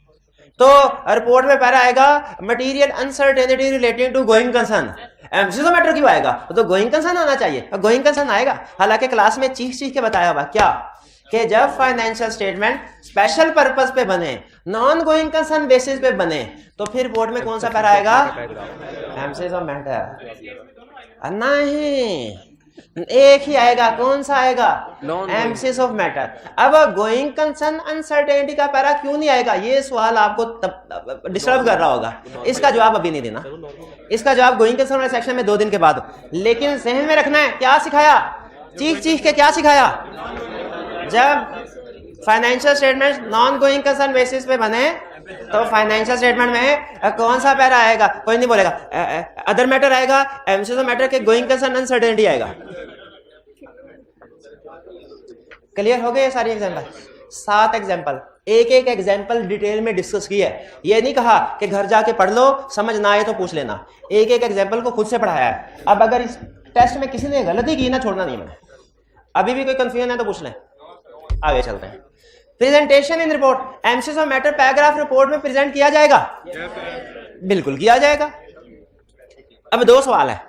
तो रिपोर्ट में पैरा आएगा material uncertainty relating to going concern. एमसीक्यू मैटर क्यों आएगा? तो गोइंग कंसर्न आना चाहिए, गोइंग कंसर्न आएगा। हालांकि क्लास में चीख के बताया हुआ क्या कि जब फाइनेंशियल स्टेटमेंट स्पेशल पर्पस पे बने, नॉन गोइंग कंसर्न बेसिस पे बने, तो फिर रिपोर्ट में कौन सा पैरा आएगा? MCQ matter. नहीं, एक ही आएगा। कौन सा आएगा? MCQ of matter. अब गोइंग कंसर्न अनसर्टेनिटी का पैरा क्यों नहीं आएगा? ये सवाल आपको डिस्टर्ब कर रहा होगा। इसका जवाब अभी नहीं देना, इसका जवाब गोइंग कंसर्न वाले सेक्शन में 2 दिन के बाद। लेकिन जहन में रखना है, क्या सिखाया? चीख के क्या सिखाया? जब financial statement non going concern basis पे बने तो फाइनेंशियल स्टेटमेंट में कौन सा पैरा आएगा? कोई नहीं बोलेगा। अदर मैटर आएगा, एमसीक्यू मैटर के गोइंग कंसर्न अनसर्टेनिटी आएगा। क्लियर हो गए ये सारी एग्जांपल? 7 एग्जांपल, एक एग्जांपल डिटेल में डिस्कस की है। ये नहीं कहा कि घर जाके पढ़ लो, समझ ना आए तो पूछ लेना। एक एग्जांपल को खुद से पढ़ाया है। अब अगर इस टेस्ट में किसी ने गलती की ना, छोड़ना नहीं मैंने। अभी भी कोई कंफ्यूजन है तो पूछ लें, आगे चलते हैं। प्रेजेंटेशन इन report, MCQ matter paragraph report में प्रेजेंट किया जाएगा? बिल्कुल किया जाएगा। अब 2 सवाल है,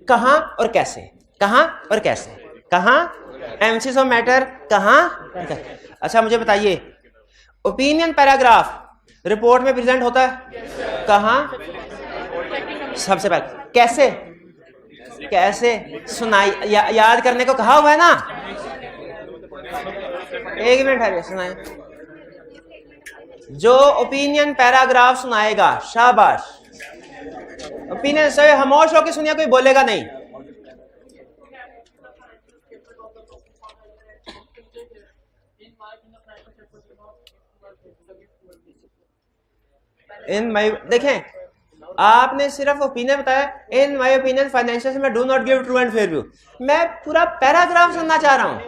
कहां और कैसे? कहां और कैसे? कहां एमसीज ऑफ मैटर कहाँ? अच्छा मुझे बताइए, ओपिनियन पैराग्राफ रिपोर्ट में प्रेजेंट होता है कहाँ? सबसे पहले कैसे? कैसे सुनाई याद करने को कहा हुआ है ना। एक मिनट है, सुनाए। जो ओपिनियन पैराग्राफ सुनाएगा, शाबाश, ओपिनियन से खामोश होकर सुनिए, कोई बोलेगा नहीं। इन माई, देखें आपने सिर्फ ओपिनियन बताया, इन माई ओपिनियन फाइनेंशियल में do not give true and fair view. मैं पूरा पैराग्राफ सुनना चाह रहा हूं।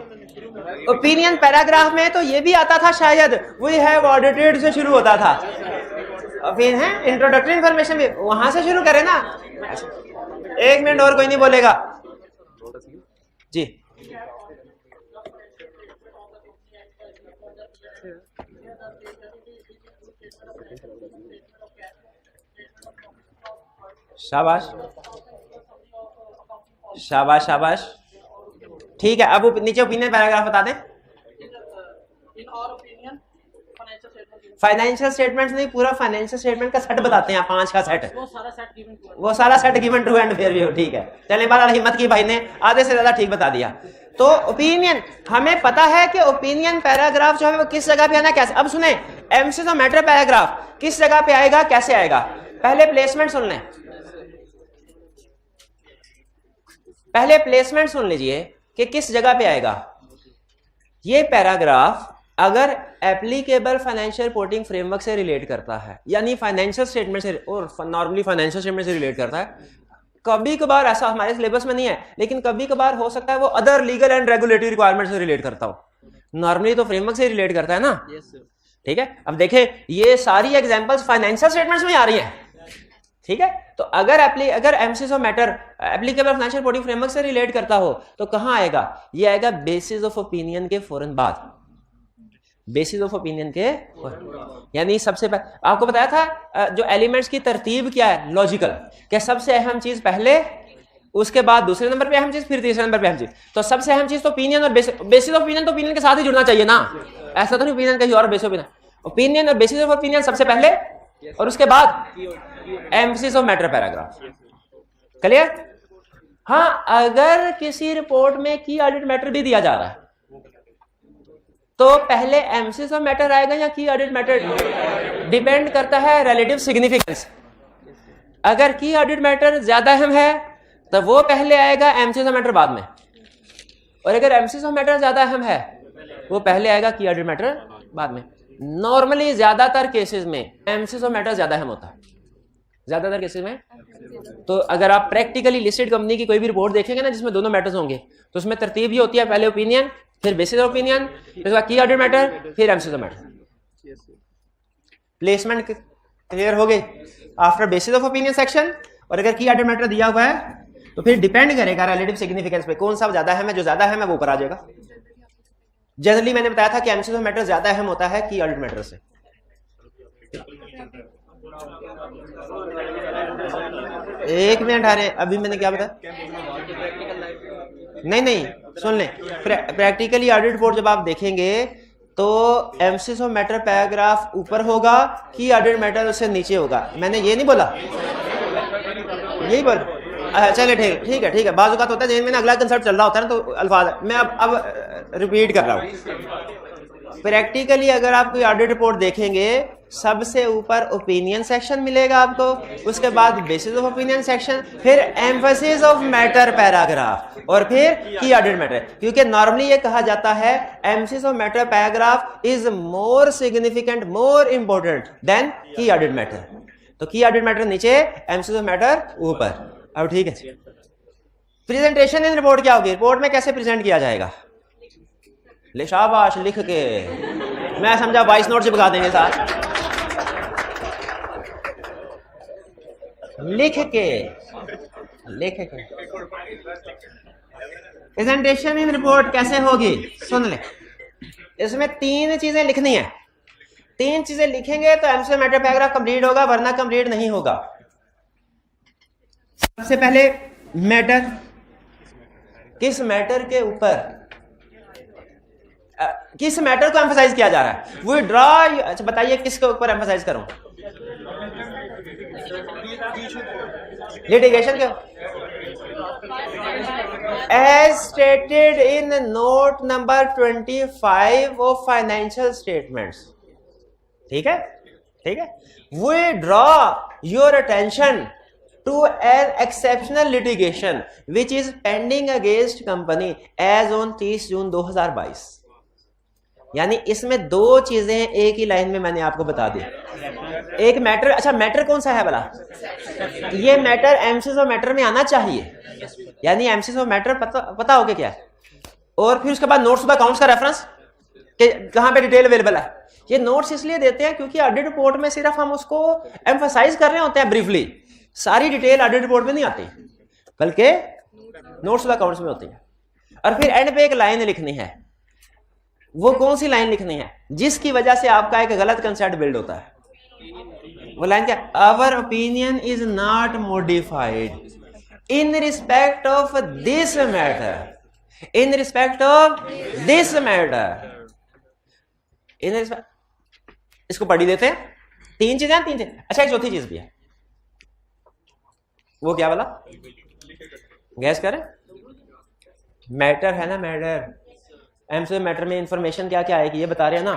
ओपिनियन पैराग्राफ में तो ये भी आता था शायद, वी हैव ऑडिटेड से शुरू होता था, फिर है इंट्रोडक्टरी इंफॉर्मेशन भी वहां से शुरू करें ना। एक मिनट और कोई नहीं बोलेगा जी। शाबाश शाबाश शाबाश, ठीक है। अब नीचे ओपिनियन पैराग्राफ बता दें। फाइनेंशियल स्टेटमेंट्स नहीं, पूरा फाइनेंशियल स्टेटमेंट का सेट बताते हैं, 5 का सेट, वो सारा set given true and fair view, ठीक है। चले बात हिम्मत की भाई ने आधे से ज्यादा ठीक बता दिया। तो ओपिनियन, हमें पता है कि ओपिनियन पैराग्राफ जो है वो किस जगह पे आना, कैसे। अब सुने, एमसीज ऑफ मैटर पैराग्राफ किस जगह पे आएगा, कैसे आएगा। पहले प्लेसमेंट सुन लें, पहले प्लेसमेंट सुन लीजिए कि किस जगह पे आएगा। ये पैराग्राफ अगर एप्लीकेबल फाइनेंशियल रिपोर्टिंग फ्रेमवर्क से रिलेट करता है, यानी फाइनेंशियल स्टेटमेंट से, और नॉर्मली फाइनेंशियल स्टेटमेंट से रिलेट करता है, कभी कभार ऐसा हमारे सिलेबस में नहीं है, लेकिन कभी कभार हो सकता है वो other legal and regulatory requirement से रिलेट करता हो। नॉर्मली तो फ्रेमवर्क से रिलेट करता है ना, ठीक है। अब देखें, ये सारी एग्जांपल्स फाइनेंशियल स्टेटमेंट्स में आ रही हैं, ठीक है। तो अगर MCs of matter applicable financial reporting framework से रिलेट करता हो तो कहां आएगा? ये आएगा बेसिस ऑफ ओपिनियन के फौरन बाद, बेसिस ऑफ ओपिनियन के, यानी सबसे पहले आपको बताया था जो एलिमेंट्स की तरतीब क्या है, लॉजिकल, क्या सबसे अहम चीज पहले, उसके बाद दूसरे नंबर पे अहम चीज, फिर तीसरे नंबर पे अहम चीज। तो सबसे अहम चीज तो ओपिनियन, और बेसिस ऑफ ओपिनियन तो ओपिनियन के साथ ही जुड़ना चाहिए ना, ऐसा तो नहीं ओपिनियन कहीं और बेसिस ऑफ ओपिनियन और बेसिस ऑफ ओपिनियन सबसे पहले, और उसके बाद emphasis of matter paragraph. Clear? हाँ, अगर किसी रिपोर्ट में की ऑडिट मैटर भी दिया जा रहा है तो पहले एम्फसिस ऑफ मैटर आएगा या की ऑडिट मैटर, डिपेंड करता है रिलेटिव सिग्निफिकेंस। अगर की ऑडिट मैटर ज्यादा अहम है तो वो पहले आएगा, एम्फसिस ऑफ मैटर बाद में, और अगर एम्फसिस ऑफ मैटर ज्यादा अहम है वो पहले आएगा, की ऑडिट मैटर बाद में। नॉर्मली ज्यादातर केसेस में एम्फसिस ऑफ मैटर ज्यादा अहम होता है, ज्यादातर केसेस में। तो अगर आप प्रैक्टिकली लिस्टेड कंपनी की कोई भी रिपोर्ट देखेंगे ना जिसमें दोनों मैटर्स होंगे, तो उसमें तरतीब ये होती है, पहले ओपिनियन, फिर बेसिस ऑफ ओपिनियन, फिर की ऑडिट मैटर, फिर emphasis of matter. Placement clear हो गई after basis of opinion section. और अगर की ऑडिट मैटर दिया हुआ है तो फिर डिपेंड करेगा रिलेटिव सिग्निफिकेंस पे, कौन सा ज्यादा है, जो ज्यादा है वो ऊपर आ जाएगा। जनरली मैंने बताया था कि एम्फसिस ऑफ मैटर ज्यादा अहम होता है की ऑडिट मैटर से। एक मिनट आ रहे, अभी मैंने क्या बताया? नहीं, सुन लें। प्रैक्टिकली ऑडिट रिपोर्ट जब आप देखेंगे तो एम्फसिस ऑफ मैटर पैराग्राफ ऊपर होगा, की ऑडिट मैटर उससे नीचे होगा। मैंने ये नहीं बोला, यही बोल। चले ठीक है। बाज़ औक़ात होता है जिनमें अगला कंसेप्ट चल रहा होता है ना, तो अल्फाज मैं अब रिपीट कर रहा हूँ। प्रैक्टिकली अगर आप कोई ऑडिट रिपोर्ट देखेंगे, सबसे ऊपर ओपिनियन सेक्शन मिलेगा आपको, उसके बाद बेसिस ऑफ ओपिनियन सेक्शन, फिर एम्फसिस ऑफ मैटर पैराग्राफ, और फिर की ऑडिट मैटर। क्योंकि नॉर्मली ये कहा जाता है emphasis of matter paragraph is more significant, more important than key audit matter. तो की ऑडिट मैटर नीचे, एम्फसिस ऑफ मैटर ऊपर। अब ठीक है, प्रेजेंटेशन इन रिपोर्ट क्या होगी, रिपोर्ट में कैसे प्रेजेंट किया जाएगा? ले शाबाश, लिख के, मैं समझा वॉइस नोट से भगा देंगे साथ, लिख के। प्रेजेंटेशन इन रिपोर्ट कैसे होगी, सुन ले। इसमें 3 चीजें लिखनी है, 3 चीजें लिखेंगे तो emphasis of matter paragraph complete होगा, वरना कंप्लीट नहीं होगा। सबसे पहले मैटर, किस मैटर के ऊपर किस मैटर को एम्फसाइज किया जा रहा है? वो ड्रॉ, अच्छा बताइए किसके ऊपर एम्फसाइज करूं? लिटिगेशन के, as stated in note number 25 of financial statements. ठीक है, ठीक है। We draw your attention to an exceptional litigation which is pending against company as on 30 जून 2022। यानी इसमें दो चीजें एक ही लाइन में मैंने आपको बता दी। एक मैटर, अच्छा मैटर कौन सा है भला? ये मैटर एमसीएस ऑफ मैटर में आना चाहिए, यानी एमसीएस ऑफ मैटर पता हो क्या है। और फिर उसके बाद नोट्स ऑफ अकाउंट्स का रेफरेंस कि कहां पे डिटेल अवेलेबल है। ये नोट्स इसलिए देते हैं क्योंकि ऑडिट रिपोर्ट में सिर्फ हम उसको एम्फसाइज कर रहे होते हैं ब्रीफली, सारी डिटेल ऑडिट रिपोर्ट में नहीं आती, बल्कि नोट्स ऑफ अकाउंट्स में होती है। और फिर एंड पे एक लाइन लिखनी है। वो कौन सी लाइन लिखनी है जिसकी वजह से आपका एक गलत कंसेप्ट बिल्ड होता है? वो लाइन क्या? Our opinion is not modified in respect of this matter, in respect of this matter, in respect. इसको पढ़ ही देते हैं। तीन चीजें, तीन चीजें। अच्छा एक चौथी चीज भी है, वो क्या वाला? गैस करें। मैटर है ना, मैटर। एमसीएस मैटर में इंफॉर्मेशन क्या क्या आएगी ये बता रहे हैं ना।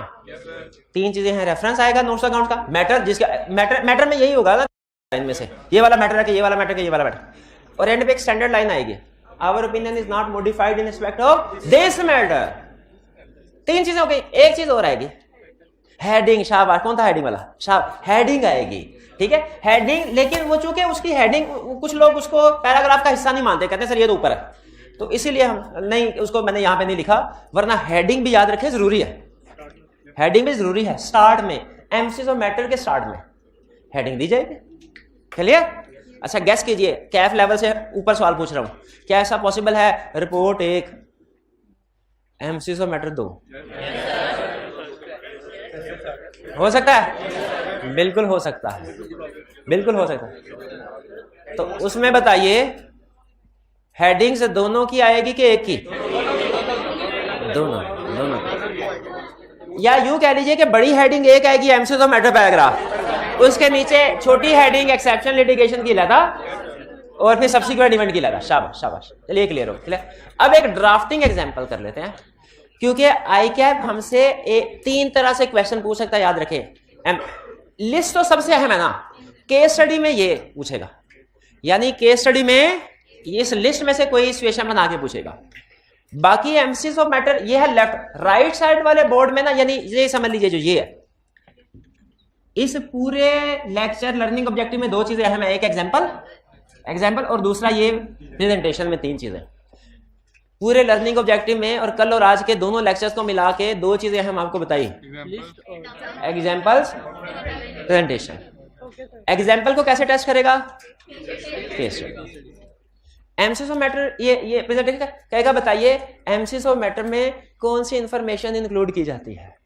तीन चीजें हैं, रेफरेंस आएगा नोट्स अकाउंट का, मैटर जिसका मैटर में यही होगा ना इनमें से, ये वाला मैटर है कि ये वाला मैटर कि ये वाला मैटर, और एंड पे एक स्टैंडर्ड लाइन आएगी, our opinion is not modified in respect of this matter. तीन चीजें हो गई। एक चीज और आएगी, हेडिंग। शाबाश, कौन था हेडिंग वाला? हेडिंग आएगी, ठीक है, हेडिंग। लेकिन वो चूंकि उसकी हेडिंग, कुछ लोग उसको पैराग्राफ का हिस्सा नहीं मानते, कहते हैं सर ये तो ऊपर है, तो इसीलिए हम नहीं, उसको मैंने यहां पे नहीं लिखा, वरना हेडिंग भी याद रखे, जरूरी है। हेडिंग भी जरूरी है। स्टार्ट में एमसीएस ऑफ मैटर के स्टार्ट में हेडिंग दी जाएगी। चलिए, अच्छा गैस कीजिए, कैफ लेवल से ऊपर सवाल पूछ रहा हूं, क्या ऐसा पॉसिबल है रिपोर्ट 1 एमसीएस ऑफ मैटर 2? हो सकता है? बिल्कुल हो सकता है, बिल्कुल हो सकता है। तो उसमें बताइए हेडिंग्स दोनों की आएगी कि एक की? दोनों, दोनों। या यूं कह लीजिए कि बड़ी हेडिंग एक आएगी एमसीएस ऑफ मैटर पैराग्राफ, उसके नीचे छोटी हेडिंग एक्सेप्शन लिटिगेशन की लाता, और फिर सब्सिक्वेंट इवेंट की लाता। शाबाश शाबाश, चलिए क्लियर हो। चलिए अब एक ड्राफ्टिंग एग्जांपल कर लेते हैं, क्योंकि आईकैप हमसे 3 तरह से क्वेश्चन पूछ सकता है, याद रखें। लिस्ट तो सबसे अहम है ना, केस स्टडी में ये पूछेगा, यानी केस स्टडी में इस लिस्ट में से कोई सिचुएशन बना के पूछेगा। बाकी एमसीएस ऑफ मैटर ये है लेफ्ट राइट साइड वाले बोर्ड में ना, यानी ये समझ लीजिए जो ये है, इस पूरे लेक्चर लर्निंग ऑब्जेक्टिव में 2 चीजें अहम है, एक एग्जाम्पल और दूसरा ये प्रेजेंटेशन में 3 चीजें। पूरे लर्निंग ऑब्जेक्टिव में और कल और आज के दोनों लेक्चर्स को मिला के 2 चीजें हम आपको बताई, एग्जाम्पल्स, प्रेजेंटेशन। एग्जाम्पल को कैसे टेस्ट करेगा? Case study. MCS of matter ये प्रेजेंटेशन कहेगा, बताइए एमसीएस ऑफ मैटर में कौन सी इंफॉर्मेशन इंक्लूड की जाती है।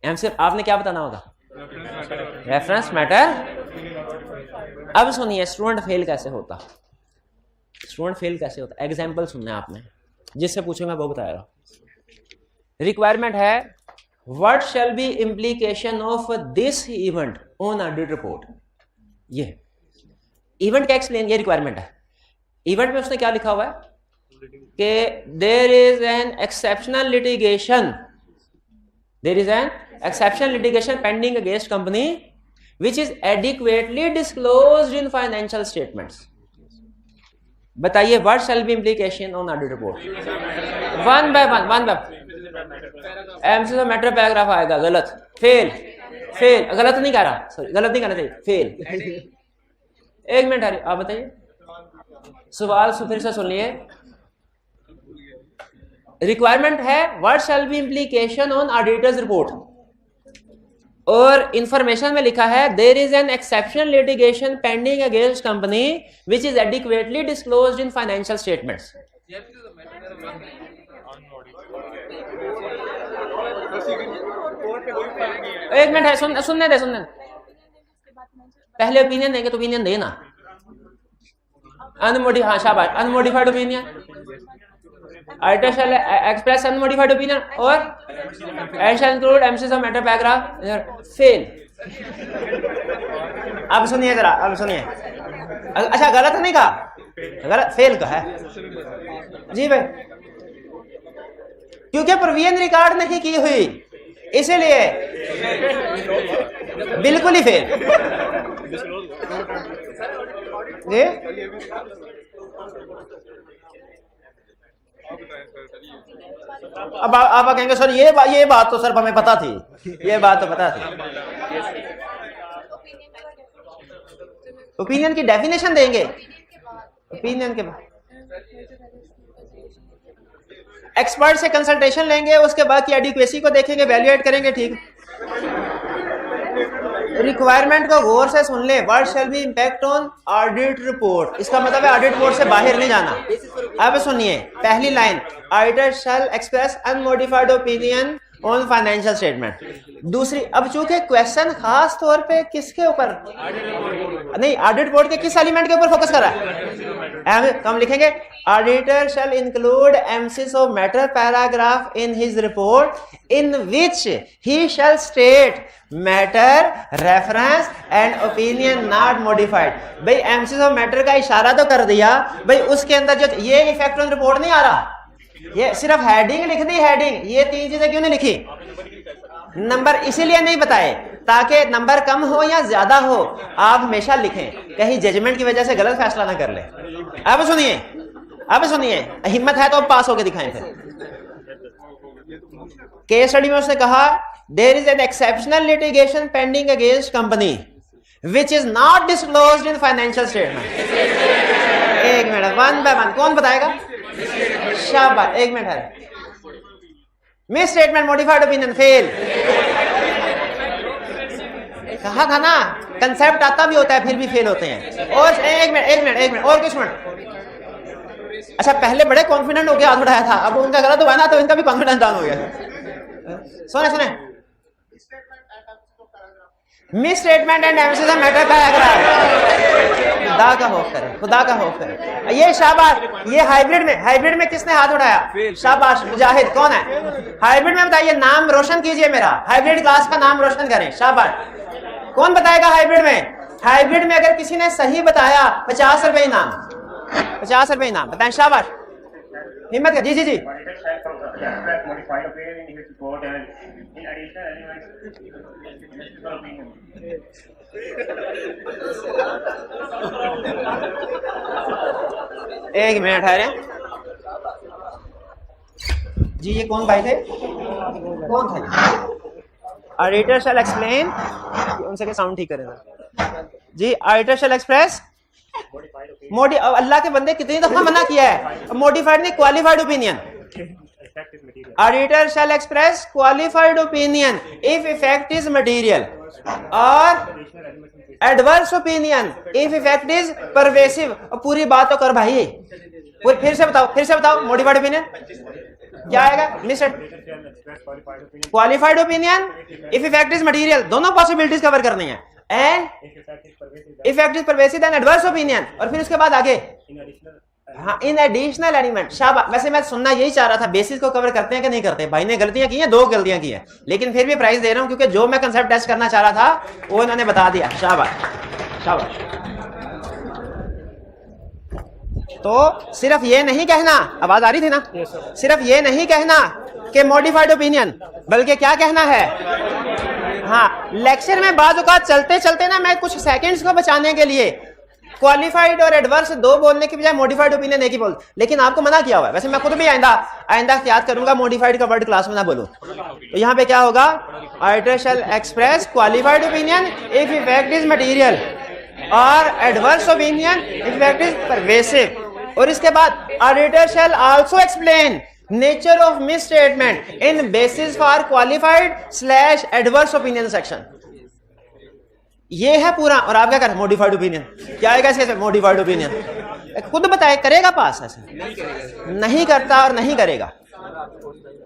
एमसीएस आपने क्या बताना होगा? Reference matter. अब सुनिए स्टूडेंट फेल कैसे होता, स्टूडेंट फेल कैसे होता। एग्जाम्पल सुनना है आपने, जिससे पूछूंगा वो बताएगा। रिक्वायरमेंट है what shall be implication of this event on audit report. ये इवेंट क्या एक्सप्लेन, ये रिक्वायरमेंट है। इवेंट में उसने क्या लिखा हुआ है कि there is an exceptional litigation, there is an exceptional litigation pending against company which is adequately disclosed in financial statements. बताइए what shall be implication on audit report. One by one emphasis of matter paragraph आएगा, गलत, फेल, गलत नहीं कह रहा, सॉरी गलत नहीं कहना चाहिए, फेल। एक मिनट आ रही, आप बताइए सवाल फिर से सुन लिए। रिक्वायरमेंट है what shall be implication on auditor's report, और इंफॉर्मेशन में लिखा है there is an exceptional litigation pending against company which is adequately disclosed in financial statements. एक मिनट है, सुनने दे। पहले ओपिनियन देंगे तो ओपिनियन देना। Unmodified opinion, auditor shall express unmodified opinion और and shall include emphasis of matter paragraph fail. अब सुनिए जरा, अब सुनिए। अच्छा गलत नहीं कहा, गलत फेल कहा है जी भाई, क्योंकि प्रोविजन रिकॉर्ड नहीं की हुई इसीलिए बिल्कुल ही फेल जी। अब आप कहेंगे सर ये बात तो सर हमें पता थी, ये बात तो पता थी। ओपिनियन की डेफिनेशन देंगे, ओपिनियन के बाद एक्सपर्ट से कंसल्टेशन लेंगे, उसके बाद की एडिक्वेसी को देखेंगे, वैल्यूएट करेंगे। ठीक, रिक्वायरमेंट को गौर से सुन ले। What shall B impact on audit report, इसका मतलब है ऑडिट रिपोर्ट से बाहर नहीं जाना। अब सुनिए पहली line, auditor shall express unmodified opinion on financial statement. दूसरी, अब चूंकि क्वेश्चन खास तौर पे किसके ऊपर नहीं, ऑडिट रिपोर्ट के किस एलिमेंट के ऊपर फोकस कर रहा है, तो हम लिखेंगे auditor shall include emphasis of matter paragraph in his report in which he shall state matter reference and opinion not modified. भाई एमसीएस ऑफ मैटर का इशारा तो कर दिया भाई, उसके अंदर जो ये इफेक्ट ऑन रिपोर्ट नहीं आ रहा, ये सिर्फ हेडिंग लिख दी, हेडिंग। ये तीन चीजें क्यों नहीं लिखी? नंबर इसीलिए नहीं बताए ताकि नंबर कम हो या ज्यादा हो आप हमेशा लिखें, कहीं जजमेंट की वजह से गलत फैसला ना कर ले। अब सुनिए, अब सुनिए, हिम्मत है तो अब पास होके दिखाएं। फिर केस स्टडी में उसने कहा there is an exceptional litigation pending against company which is not disclosed in financial statement. एक मिनट, वन बाय वन, कौन बताएगा? शाबाश, एक मिनट है। Misstatement, modified opinion, fail. कहा था ना, कंसेप्ट आता भी होता है फिर भी फेल होते हैं। और एक मिनट और कुछ मिनट। अच्छा पहले बड़े कॉन्फिडेंट होकर हाथ उठाया था, अब उनका गलत हुआ ना तो इनका भी कॉन्फिडेंस डाउन हो गया। सुने miss statement and MCS of matter paragraph, खुदा का खौफ करें, खुदा का खौफ करें। ये शाबाश, ये हाइब्रिड में किसने हाथ उठाया? शाबाश मुजाहिद, कौन है हाइब्रिड में? बताइए, नाम रोशन कीजिए मेरा, हाइब्रिड क्लास का नाम रोशन करें। शाबाश, कौन बताएगा हाइब्रिड में? हाइब्रिड में अगर किसी ने सही बताया 50 रुपए इनाम, 50 रुपए इनाम, बताएं। शाबाश, हिम्मत कर। जी एक मिनट है रे जी, ये कौन भाई थे? कौन थे? ऑडिटर शैल एक्सप्लेन, उनसे के साउंड ठीक करें जी। ऑडिटर शैल एक्सप्रेस अल्लाह के बंदे कितनी दफा मना किया है, मॉडिफाइड नहीं, qualified opinion. Auditor shall express qualified opinion if effect is material और adverse opinion if effect is pervasive. पूरी बात तो कर भाई, फिर से बताओ मॉडिफाइड ओपिनियन क्या आएगा? Qualified opinion if effect is material, दोनों पॉसिबिलिटीज कवर करनी है। And effect is pervasive and adverse opinion, और फिर उसके बाद आगे हाँ इन एडिशनल एलिमेंट। शाबाश, वैसे मैं सुनना यही चाह रहा था, बेसिस को कवर करते हैं कि नहीं करते। भाई ने गलतियां की हैं, 2 गलतियां की हैं, लेकिन फिर भी प्राइस दे रहा हूं क्योंकि जो मैं कंसेप्ट टेस्ट करना चाह रहा था वो इन्होंने बता दिया। शाबाश शाबाश। तो सिर्फ ये नहीं कहना, आवाज आ रही थी ना? सिर्फ ये नहीं कहना कि मॉडिफाइड ओपिनियन, बल्कि क्या कहना है? हाँ, लेक्चर में बाज़ औक़ात चलते चलते ना मैं कुछ सेकंड्स को बचाने के लिए क्वालिफाइड और एडवर्स 2 बोलने की बजाय मॉडिफाइड ओपिनियन 1 ही बोल, लेकिन आपको मना किया हुआ है। वैसे मैं खुद भी आइंदा याद करूंगा मॉडिफाइड का वर्ड क्लास में ना बोलूं। तो यहाँ पे क्या होगा? Auditor shall express qualified opinion if effect is material और adverse opinion if effect is pervasive. और इसके बाद auditor shall also explain nature of misstatement in basis for qualified / adverse opinion section. ये है पूरा। और आप क्या कर, मॉडिफाइड ओपिनियन क्या आएगा इसके? मॉडिफाइड ओपिनियन खुद बताए, करेगा पास? ऐसे नहीं करता और नहीं करेगा,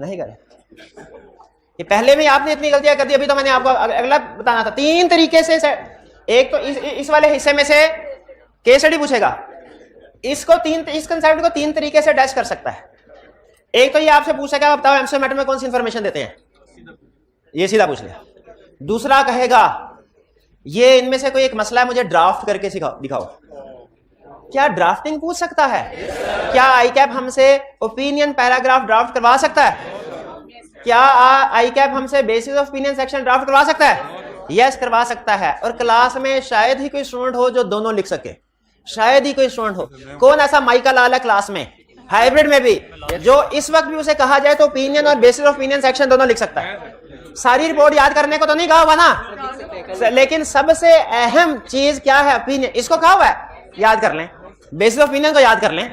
नहीं करेगा। ये पहले भी आपने इतनी गलतियां कर दी, अभी तो मैंने आपको अगला बताना था। 3 तरीके से, एक तो इस वाले हिस्से में से केस स्टडी पूछेगा, इसको इस कंसेप्ट को 3 तरीके से डैश कर सकता है। एक तो ये आपसे पूछा क्या, बताओ एमसीक्यू मैटर में कौन सी इंफॉर्मेशन देते हैं, ये सीधा पूछ लिया। दूसरा कहेगा ये इनमें से कोई एक मसला है, मुझे ड्राफ्ट करके दिखाओ। क्या ड्राफ्टिंग पूछ सकता है? क्या आईकैप हमसे ओपिनियन पैराग्राफ ड्राफ्ट करवा सकता है? क्या आईकैप हमसे basis of opinion section draft करवा सकता है? यस, करवा सकता है। और क्लास में शायद ही कोई स्टूडेंट हो जो दोनों लिख सके, शायद ही कोई स्टूडेंट हो। कौन ऐसा माइका लाल है क्लास में, हाइब्रिड में भी, जो इस वक्त भी उसे कहा जाए तो ओपिनियन और बेसिस ऑफ ओपिनियन सेक्शन दोनों लिख सकता है? सारी रिपोर्ट याद करने को तो नहीं कहा हुआ ना, लेकिन सबसे अहम चीज क्या है, ओपिनियन। इसको कहा हुआ है याद कर लें, बेसिस ऑफ ओपिनियन को याद कर लें।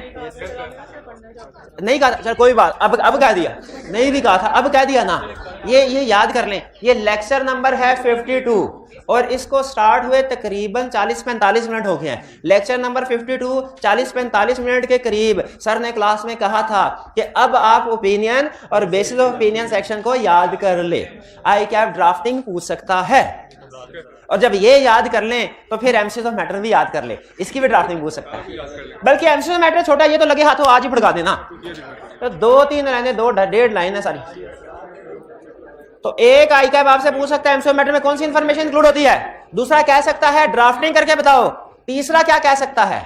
नहीं कहा था, चल कोई बात, अब कह दिया, नहीं भी कहा था अब कह दिया ना। ये याद कर लें, ये लेक्चर नंबर है 52 और इसको स्टार्ट हुए तकरीबन 40-45 मिनट हो गए हैं। लेक्चर नंबर 52 40-45 मिनट के करीब सर ने क्लास में कहा था कि अब आप ओपिनियन और बेसिस ऑफ ओपिनियन सेक्शन को याद कर ले, आईकैप ड्राफ्टिंग पूछ सकता है। और जब ये याद कर लें तो फिर एमसीक्यू ऑफ मैटर भी याद कर ले, इसकी भी ड्राफ्टिंग पूछ सकता है। बल्कि एमसीक्यू ऑफ मैटर छोटा, ये तो लगे हाथों आज ही पढ़ा देना, तो 2-3 लाइनें, 2-1.5 लाइन है सारी। तो एक आईकैप आपसे पूछ सकता है एमसीक्यू मैटर में कौन सी इंफॉर्मेशन इंक्लूड होती है। दूसरा कह सकता है ड्राफ्टिंग करके बताओ। तीसरा क्या कह सकता है,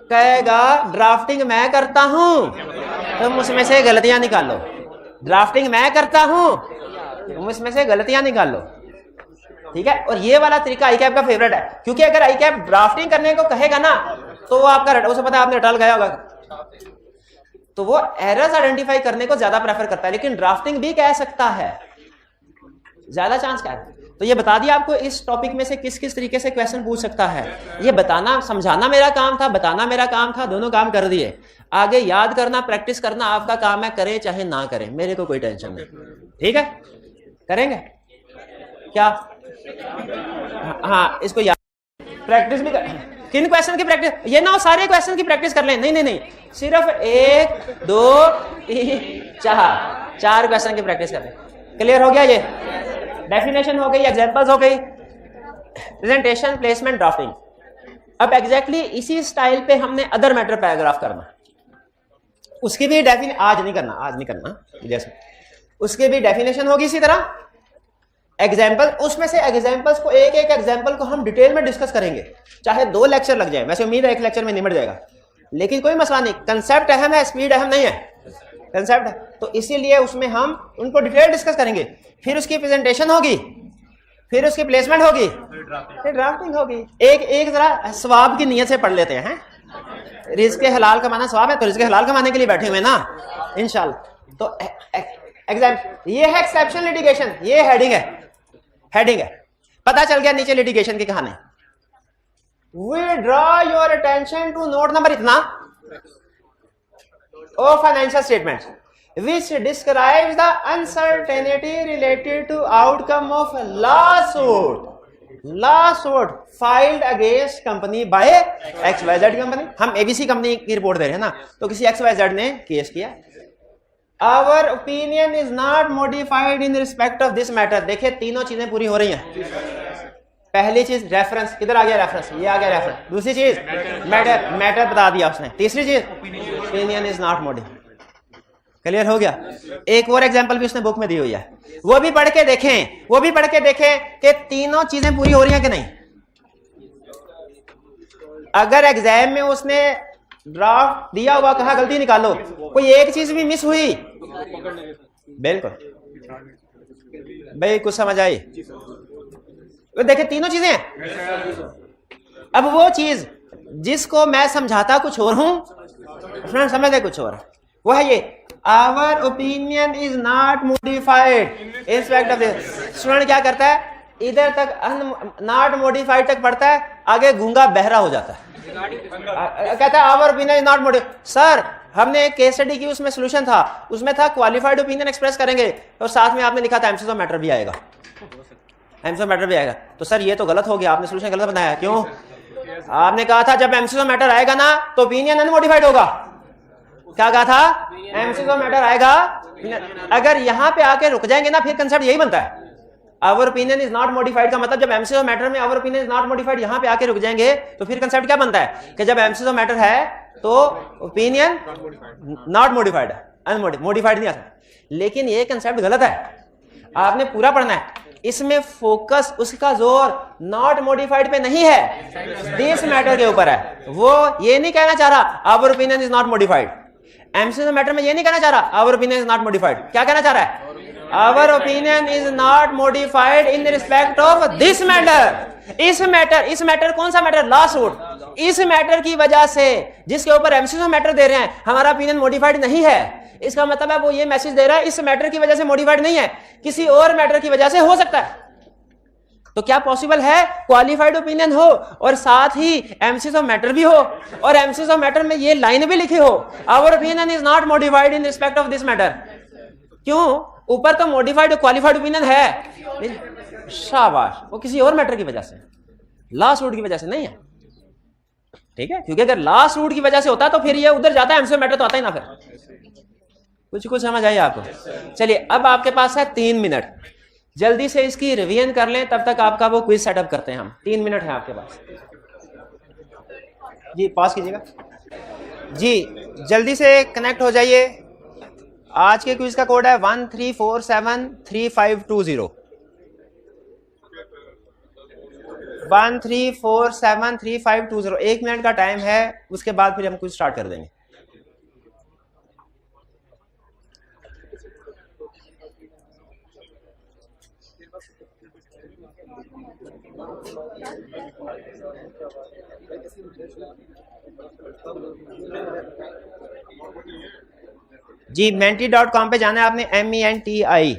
कहेगा ड्राफ्टिंग मैं करता हूं, तुम उसमें से गलतियां निकालो। ड्राफ्टिंग मैं करता हूं, तुम उसमें से गलतियां निकालो। ठीक है, और ये वाला तरीका आईकैप का फेवरेट है, क्योंकि अगर आईकैप ड्राफ्टिंग करने को कहेगा ना तो वो आपका उसे पता है आपने रटल गया होगा, तो वो एरर्स आइडेंटिफाई करने को ज्यादा प्रेफर करता है। लेकिन ड्राफ्टिंग भी कह सकता है, ज्यादा चांस क्या है। तो ये बता दिया आपको इस टॉपिक में से किस किस तरीके से क्वेश्चन पूछ सकता है। ये बताना समझाना मेरा काम था, बताना मेरा काम था, दोनों काम कर दिए। आगे याद करना प्रैक्टिस करना आपका काम है, करे चाहे ना करे, मेरे को कोई टेंशन नहीं। ठीक है, करेंगे क्या? हाँ, इसको याद प्रैक्टिस भी कर। किन क्वेश्चन की प्रैक्टिस? ये ना हो सारे क्वेश्चन की प्रैक्टिस कर लें, नहीं नहीं नहीं, सिर्फ 1 2 3 4 क्वेश्चन की प्रैक्टिस कर लें। क्लियर हो गया? ये डेफिनेशन हो गई, एग्जांपल्स हो गई, प्रेजेंटेशन, प्लेसमेंट, ड्राफ्टिंग। अब एग्जैक्टली इसी स्टाइल पे हमने अदर मैटर पैराग्राफ करना, उसकी भी आज नहीं करना जैसे उसके भी डेफिनेशन होगी इसी तरह, एग्जाम्पल, उसमें से एग्जाम्पल्स को एक एग्जाम्पल को हम डिटेल में डिस्कस करेंगे, चाहे 2 लेक्चर लग जाए। वैसे उम्मीद है 1 लेक्चर में निमट जाएगा, लेकिन कोई मसला नहीं, कंसेप्ट अहम है, स्पीड अहम नहीं है, कंसेप्ट है। तो इसीलिए उसमें हम उनको डिटेल डिस्कस करेंगे, फिर उसकी प्रेजेंटेशन होगी, फिर उसकी प्लेसमेंट होगी, फिर ड्राफ्टिंग होगी। एक जरा सवाब की नीयत से पढ़ लेते हैं। रिज़्क़ हलाल कमाना सवाब है, तो रिज़्क़ हलाल कमाने के लिए बैठे हुए ना इंशाल्लाह। तो एग्जाम, ये है एक्सेप्शन लिटिगेशन, ये हेडिंग है, पता चल गया नीचे लिटिगेशन की कहानी। We draw your attention to note number इतना of financial statements which describes the uncertainty related to outcome of lawsuit filed against company by XYZ company। हम ABC कंपनी की रिपोर्ट दे रहे हैं ना, तो किसी XYZ ने केस किया। Our opinion is not modified in respect of this matter। देखिए तीनों चीजें पूरी हो रही हैं। पहली चीज रेफरेंस, किधर आ गया रेफरेंस, ये आ गया रेफरेंस। दूसरी चीज मैटर बता दिया उसने। तीसरी चीज opinion is not modified. Clear हो गया? एक और एग्जांपल भी उसने बुक में दी हुई है, वो भी पढ़ के देखें कि तीनों चीजें पूरी हो रही हैं कि नहीं। अगर एग्जाम में उसने ड्राफ्ट दिया हुआ कहा गलती निकालो, कोई एक चीज भी मिस हुई, बिल्कुल भाई कुछ समझ आई? देखे तीनों चीजें हैं। अब वो चीज जिसको मैं समझाता कुछ और हूं, समझते कुछ और, वो है ये our opinion is not modified in respect of this. Student क्या करता है, इधर तक नॉट मॉडिफाइड तक पढ़ता है, आगे गूंगा बहरा हो जाता है, कहता है our opinion is not modified. Sir हमने एक केस स्टडी की, उसमें सोल्यूशन था, उसमें था क्वालिफाइड ओपिनियन एक्सप्रेस करेंगे, और साथ में आपने लिखा था एमसीक्यू मैटर भी आएगा, एमसीक्यू मैटर भी आएगा। तो सर ये तो गलत हो गया, आपने सोल्यूशन गलत बनाया। क्यों? आपने कहा था जब एमसीक्यू मैटर आएगा ना तो ओपिनियन अनमॉडिफाइड होगा। क्या कहा था? एमसीक्यू मैटर आएगा, अगर यहां पे आके रुक जाएंगे ना फिर कंसेप्ट यही बनता है, our opinion is not modified का मतलब जब एमसीक्यू मैटर में our opinion is not modified यहां पे आके रुक जाएंगे तो फिर कंसेप्ट क्या बनता है कि जब एमसीक्यू मैटर है तो ओपिनियन नॉट मॉडिफाइड है, अनमोडिफाइड नहीं आ सकता। लेकिन ये कंसेप्ट गलत है, आपने पूरा पढ़ना है। इसमें फोकस, उसका जोर नॉट मॉडिफाइड पे नहीं है, दिस मैटर के ऊपर है। वो ये नहीं कहना चाह रहा our opinion is not modified. एमसीक्यू मैटर में ये नहीं कहना चाह रहा our opinion is not modified. क्या कहना चाह रहा है? Our opinion is not modified in respect of this matter. इस मैटर कौन सा मैटर? Last root. इस मैटर की वजह से जिसके ऊपर एमसीक्यू मैटर दे रहे हैं, हमारा ओपिनियन मॉडिफाइड नहीं है। इसका मतलब है वो ये मैसेज दे रहा है इस मैटर की वजह से मॉडिफाइड नहीं है, किसी और मैटर की वजह से हो सकता है। तो क्या पॉसिबल है क्वालिफाइड ओपिनियन हो और साथ ही एमसीक्यू मैटर भी हो, और एमसीक्यू मैटर में ये लाइन भी लिखी हो our opinion is not modified in respect of this matter? क्यों? ऊपर तो मॉडिफाइड क्वालिफाइड ओपिनियन है, शाबाश, वो किसी और मैटर की वजह से, लास्ट रूट की वजह से नहीं है। ठीक है, क्योंकि अगर लास्ट रूट की वजह से होता तो फिर ये उधर जाता है, एमसीक्यू मैटर तो आता ही ना। फिर कुछ समझ आई आपको? चलिए, अब आपके पास है 3 मिनट, जल्दी से इसकी रिवीजन कर लें, तब तक आपका वो क्विज सेटअप करते हैं हम। 3 मिनट है आपके पास। जी पास कीजिएगा जी, जल्दी से कनेक्ट हो जाइए। आज के क्विज का कोड है 13473520। 13473520। 1 मिनट का टाइम है, उसके बाद फिर हम क्विज स्टार्ट कर देंगे। जी menti.com पे जाना है आपने, MENTI,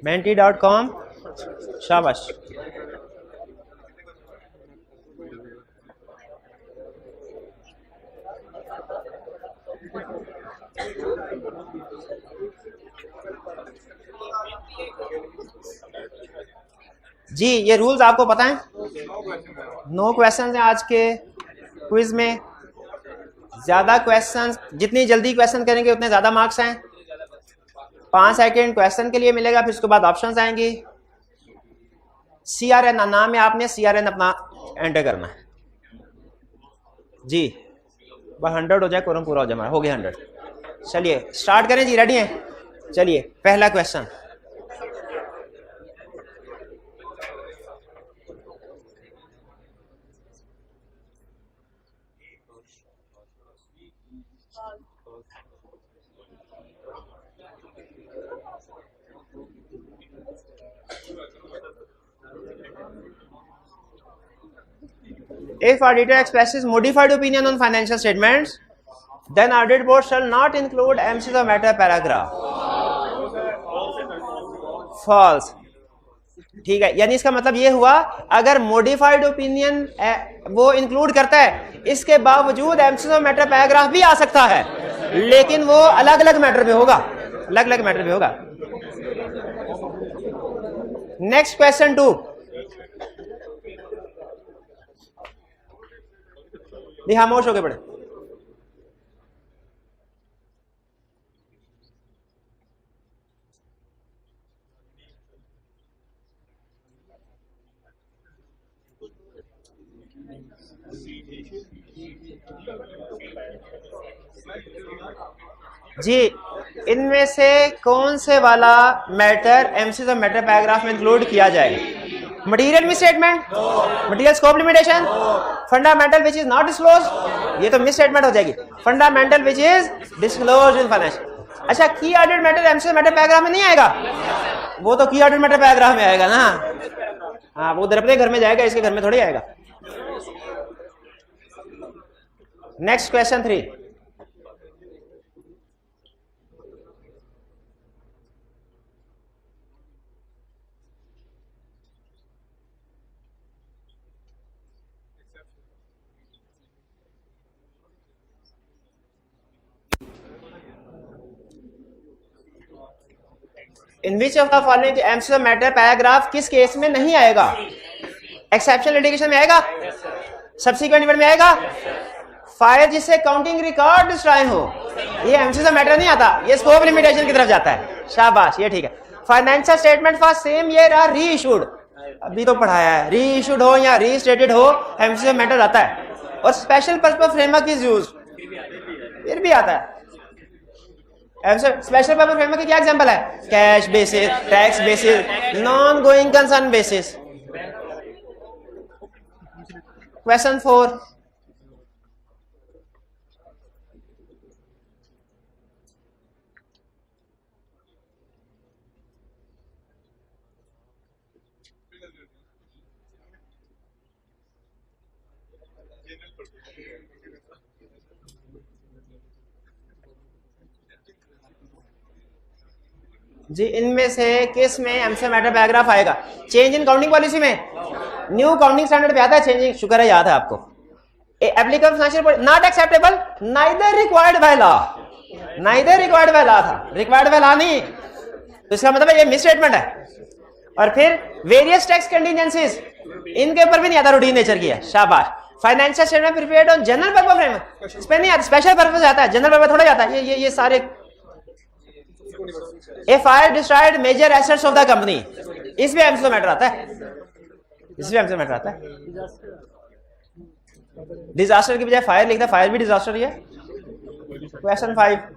menti.com। शाबाश। जी ये रूल्स आपको पता है? 9 क्वेश्चन हैं आज के क्विज में। ज्यादा क्वेश्चन, जितनी जल्दी क्वेश्चन करेंगे उतने ज्यादा मार्क्स हैं। 5 सेकेंड क्वेश्चन के लिए मिलेगा, फिर उसके बाद ऑप्शंस आएंगी। CRN नाम है, आपने CRN अपना एंटर करना है। जी बस 100 हो जाए, कोरम पूरा हो जाए हमारा, हो गया 100। चलिए स्टार्ट करें जी, रेडी हैं? चलिए पहला question. If auditor expresses modified opinion on financial statements, then audit report shall not include MCQ matter paragraph. False. ठीक है, यानी इसका मतलब ये हुआ अगर मॉडिफाइड ओपिनियन वो इंक्लूड करता है, इसके बावजूद एमसीक्यू मैटर पैराग्राफ भी आ सकता है, लेकिन वो अलग अलग मैटर पे होगा, अलग अलग मैटर पे होगा। Next question 2। खामोश होके पढ़े। जी इनमें से कौन से वाला मैटर एमसीक्यू मैटर पैराग्राफ में इंक्लूड किया जाए? Material miss statement, material scope limitation, fundamental which is not disclose, ये तो मिस स्टेटमेंट हो जाएगी। Fundamental which is disclose in financial. अच्छा, की audit matter MCQ matter paragraph में नहीं आएगा? वो तो की ऑडिट मैटर पैराग्राफ में आएगा ना। हाँ, वो उधर अपने घर में जाएगा, इसके घर में थोड़ी आएगा। Next question 3। In which of the following MCQ matter paragraph किस केस में नहीं आएगा? एक्सेप्शनल लिटिगेशन में आएगा, सब्सिक्वेंट इवेंट में आएगा, फायर जिससे काउंटिंग रिकॉर्ड डिस्ट्रॉय हो, ये एमसीक्यू मैटर नहीं आता, ये स्कोप लिमिटेशन की तरफ जाता है। शाबाश, ये ठीक है। Financial statement for same year are reissued, अभी तो पढ़ाया है, री इशूड हो या रीस्टेटेड हो एमसीक्यू मैटर आता है। और special purpose framework is used, फिर भी आता है। स्पेशल पर्पस फ्रेमवर्क की क्या एग्जांपल है? Cash basis, tax basis, non going concern basis. Question 4, जी इनमें से किस में एमसीए मैटर पैराग्राफ आएगा? चेंज इन काउंटिंग पॉलिसी में, न्यू काउंटिंग स्टैंडर्ड पे आता है चेंजिंग, शुक्र है याद है आपको। Applicable financial not acceptable, neither required by law, neither required by law था, रिक्वायर्ड बाय लॉ नहीं, तो इसका मतलब है ये मिस स्टेटमेंट है। और फिर वेरियस टैक्स कंटीजेंसीज, इनके ऊपर भी नहीं आता, रूटीन नेचर की है, शाबाश। Financial statement prepared on general purpose framework, इस पे नहीं आता, स्पेशल पर्पस आता है, जनरल पर्पस थोड़ा जाता है। ये सारे a fire destroyed major assets of the company, इसमें एमसीए मैटर आता है, इसमें एमसीए मैटर आता है। डिजास्टर की बजाय फायर लिखता, फायर भी डिजास्टर ही है। क्वेश्चन 5,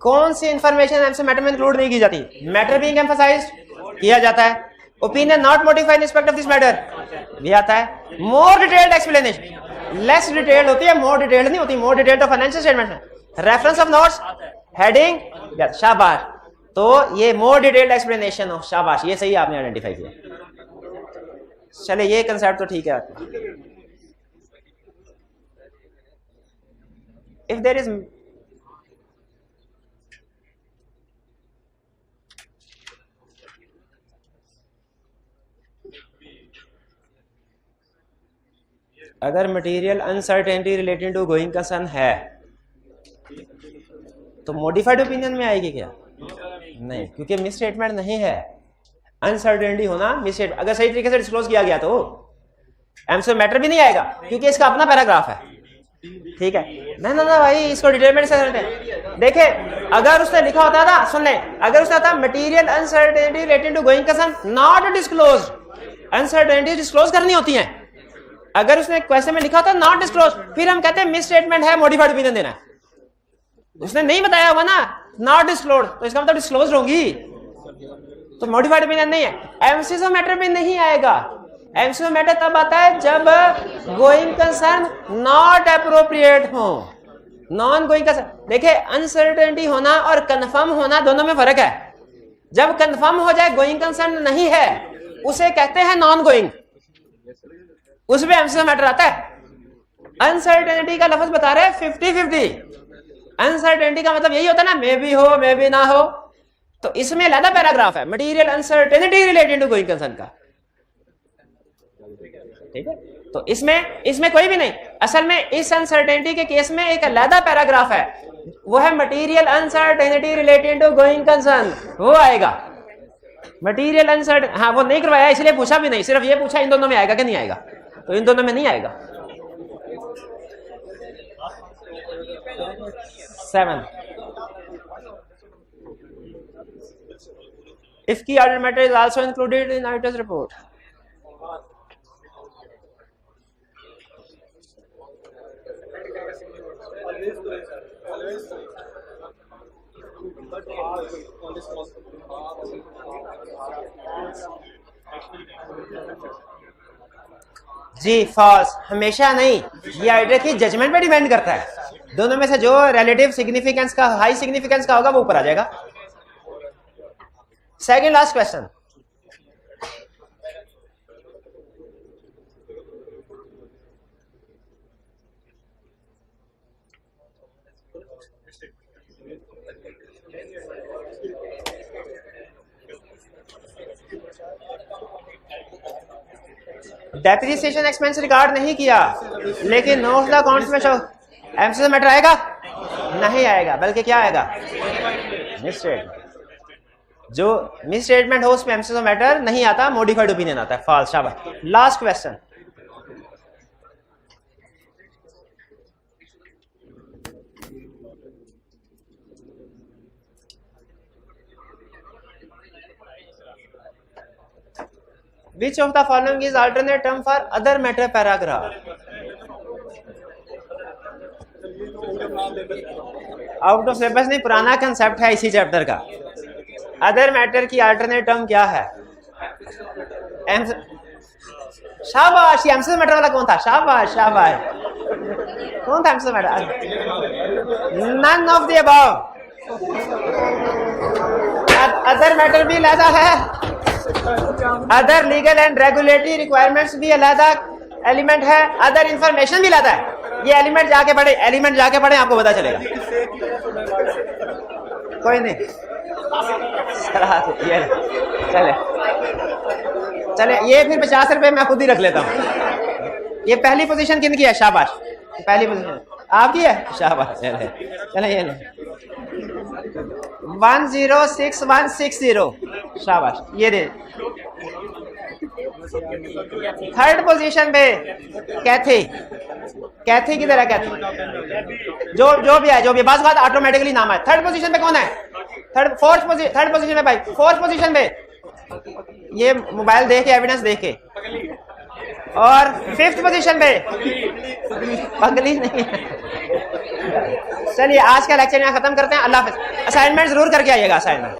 कौन सी इंफॉर्मेशन एमसीए मैटर में इंक्लूड नहीं की जाती? मैटर बीइंग एम्फसाइज्ड किया जाता है, opinion not modified in respect of this matter भी आता है, मोर डिटेल्ड एक्सप्लेनेशन, लेस डिटेल्ड होती है, मोर डिटेल्ड नहीं होती, मोर डिटेल्ड तो फाइनेंशियल स्टेटमेंट में, रेफरेंस ऑफ नोट्स, हेडिंग, शाबाश, तो ये मोर डिटेल्ड एक्सप्लेनेशन हो, शाबाश, ये सही आपने आइडेंटिफाई किया। चले ये कंसेप्ट तो ठीक है। इफ देयर इज अगर material uncertainty related to going concern है तो मॉडिफाइड ओपिनियन में आएगी क्या? नहीं, क्योंकि मिस स्टेटमेंट नहीं है। अनसर्टेनिटी होना मिस स्टेटमेंट, अगर सही तरीके से डिस्क्लोज किया गया तो एमसीए मैटर भी नहीं आएगा, क्योंकि इसका अपना पैराग्राफ है। ठीक है ना ना ना भाई, इसको डिटेलमेंट से करते हैं। देखे अगर उसने लिखा होता था, सुन ले, अगर उसने था material uncertainty related to going concern not disclose, uncertainty disclose करनी होती है। अगर उसने क्वेश्चन में लिखा था नॉट डिस्क्लोज, फिर हम कहते हैं मिस स्टेटमेंट है, मॉडिफाइड ओपिनियन देना है। उसने नहीं बताया हुआ ना नॉट डिस्क्लोज, तो इसका मतलब डिस्क्लोज होगी, तो मॉडिफाइड ओपिनियन नहीं है। एमसीए मैटर में नहीं आएगा। एमसीए मैटर तब आता है जब गोइंग कंसर्न नॉट एप्रोप्रिएट हो, नॉन गोइंग कंसर्न। देखिए अनसर्टेनिटी होना और कंफर्म होना दोनों में फर्क है। जब कंफर्म हो जाए गोइंग कंसर्न नहीं है, उसे कहते हैं नॉन गोइंग, उसमें एमसीए मैटर आता है। अनसर्टेनिटी का लफ्ज बता रहे हैं 50-50, अनसर्टेनिटी का मतलब यही होता है ना, मे भी हो मे भी ना हो, तो इसमें अलग पैराग्राफ है material uncertainty related to going concern का। ठीक है, तो इसमें कोई भी नहीं। असल में इस अनसर्टेनिटी के केस में एक अलग पैराग्राफ है, वो है material uncertainty related to going concern, वो आएगा मटेरियल अनसर्टेन। हाँ वो नहीं करवाया इसलिए पूछा भी नहीं, सिर्फ ये पूछा इन दोनों में आएगा कि नहीं आएगा, तो इन दोनों में नहीं आएगा। 7 if key audit matter is also included in auditor's report. जी फॉल्स, हमेशा नहीं, ये ऑडिटर की जजमेंट पे डिपेंड करता है। दोनों में से जो रिलेटिव सिग्निफिकेंस का, हाई सिग्निफिकेंस का होगा वो ऊपर आ जाएगा। Second last question, depreciation expense record नहीं किया, लेकिन नोट्स द अकाउंट्स में शो, एमसीए मैटर आएगा? नहीं आएगा, बल्कि क्या आएगा? Miss statement. जो मिस स्टेटमेंट हो उसमें एमसीए मैटर नहीं आता, मॉडिफाइड ओपिनियन आता है। फॉल्स, शाबाश। Last question, which of the following is alternate term for other matter paragraph? Out of syllabus नहीं, पुराना कंसेप्ट है इसी चैप्टर का। अदर मैटर की अल्टरनेट टर्म क्या है? शाबाश, ये एमसीएस मैटर वाला कौन था? शाबाश शाबाश, कौन था emphasis matter? None of the above. Other matter भी अलग है, other legal and regulatory requirements भी अलग एलिमेंट है, अदर इंफॉर्मेशन भी अलग है। ये एलिमेंट जाके पढ़े, एलिमेंट जाके पढ़े, आपको पता चलेगा। कोई नहीं, ये चले चले, ये फिर 50 रुपए मैं खुद ही रख लेता हूँ। ये पहली पोजीशन किन की है? शाबाश, पहली पोजीशन आपकी है, शाबाश। चले चले, ये ले 106160, शाबाश, ये दे। थर्ड पोजीशन पे कैथी, कैथी की तरह, कैथी जो भी है, जो भी बात ऑटोमेटिकली नाम है। थर्ड पोजीशन पे कौन है? थर्ड पोजीशन पे भाई, फोर्थ पोजीशन पे ये मोबाइल देख के, एविडेंस देख के। और फिफ्थ पोजीशन पे पगली नहीं है। चलिए आज का लेक्चर यहाँ खत्म करते हैं। अल्लाह हाफिज। असाइनमेंट जरूर करके आइएगा, असाइनमेंट।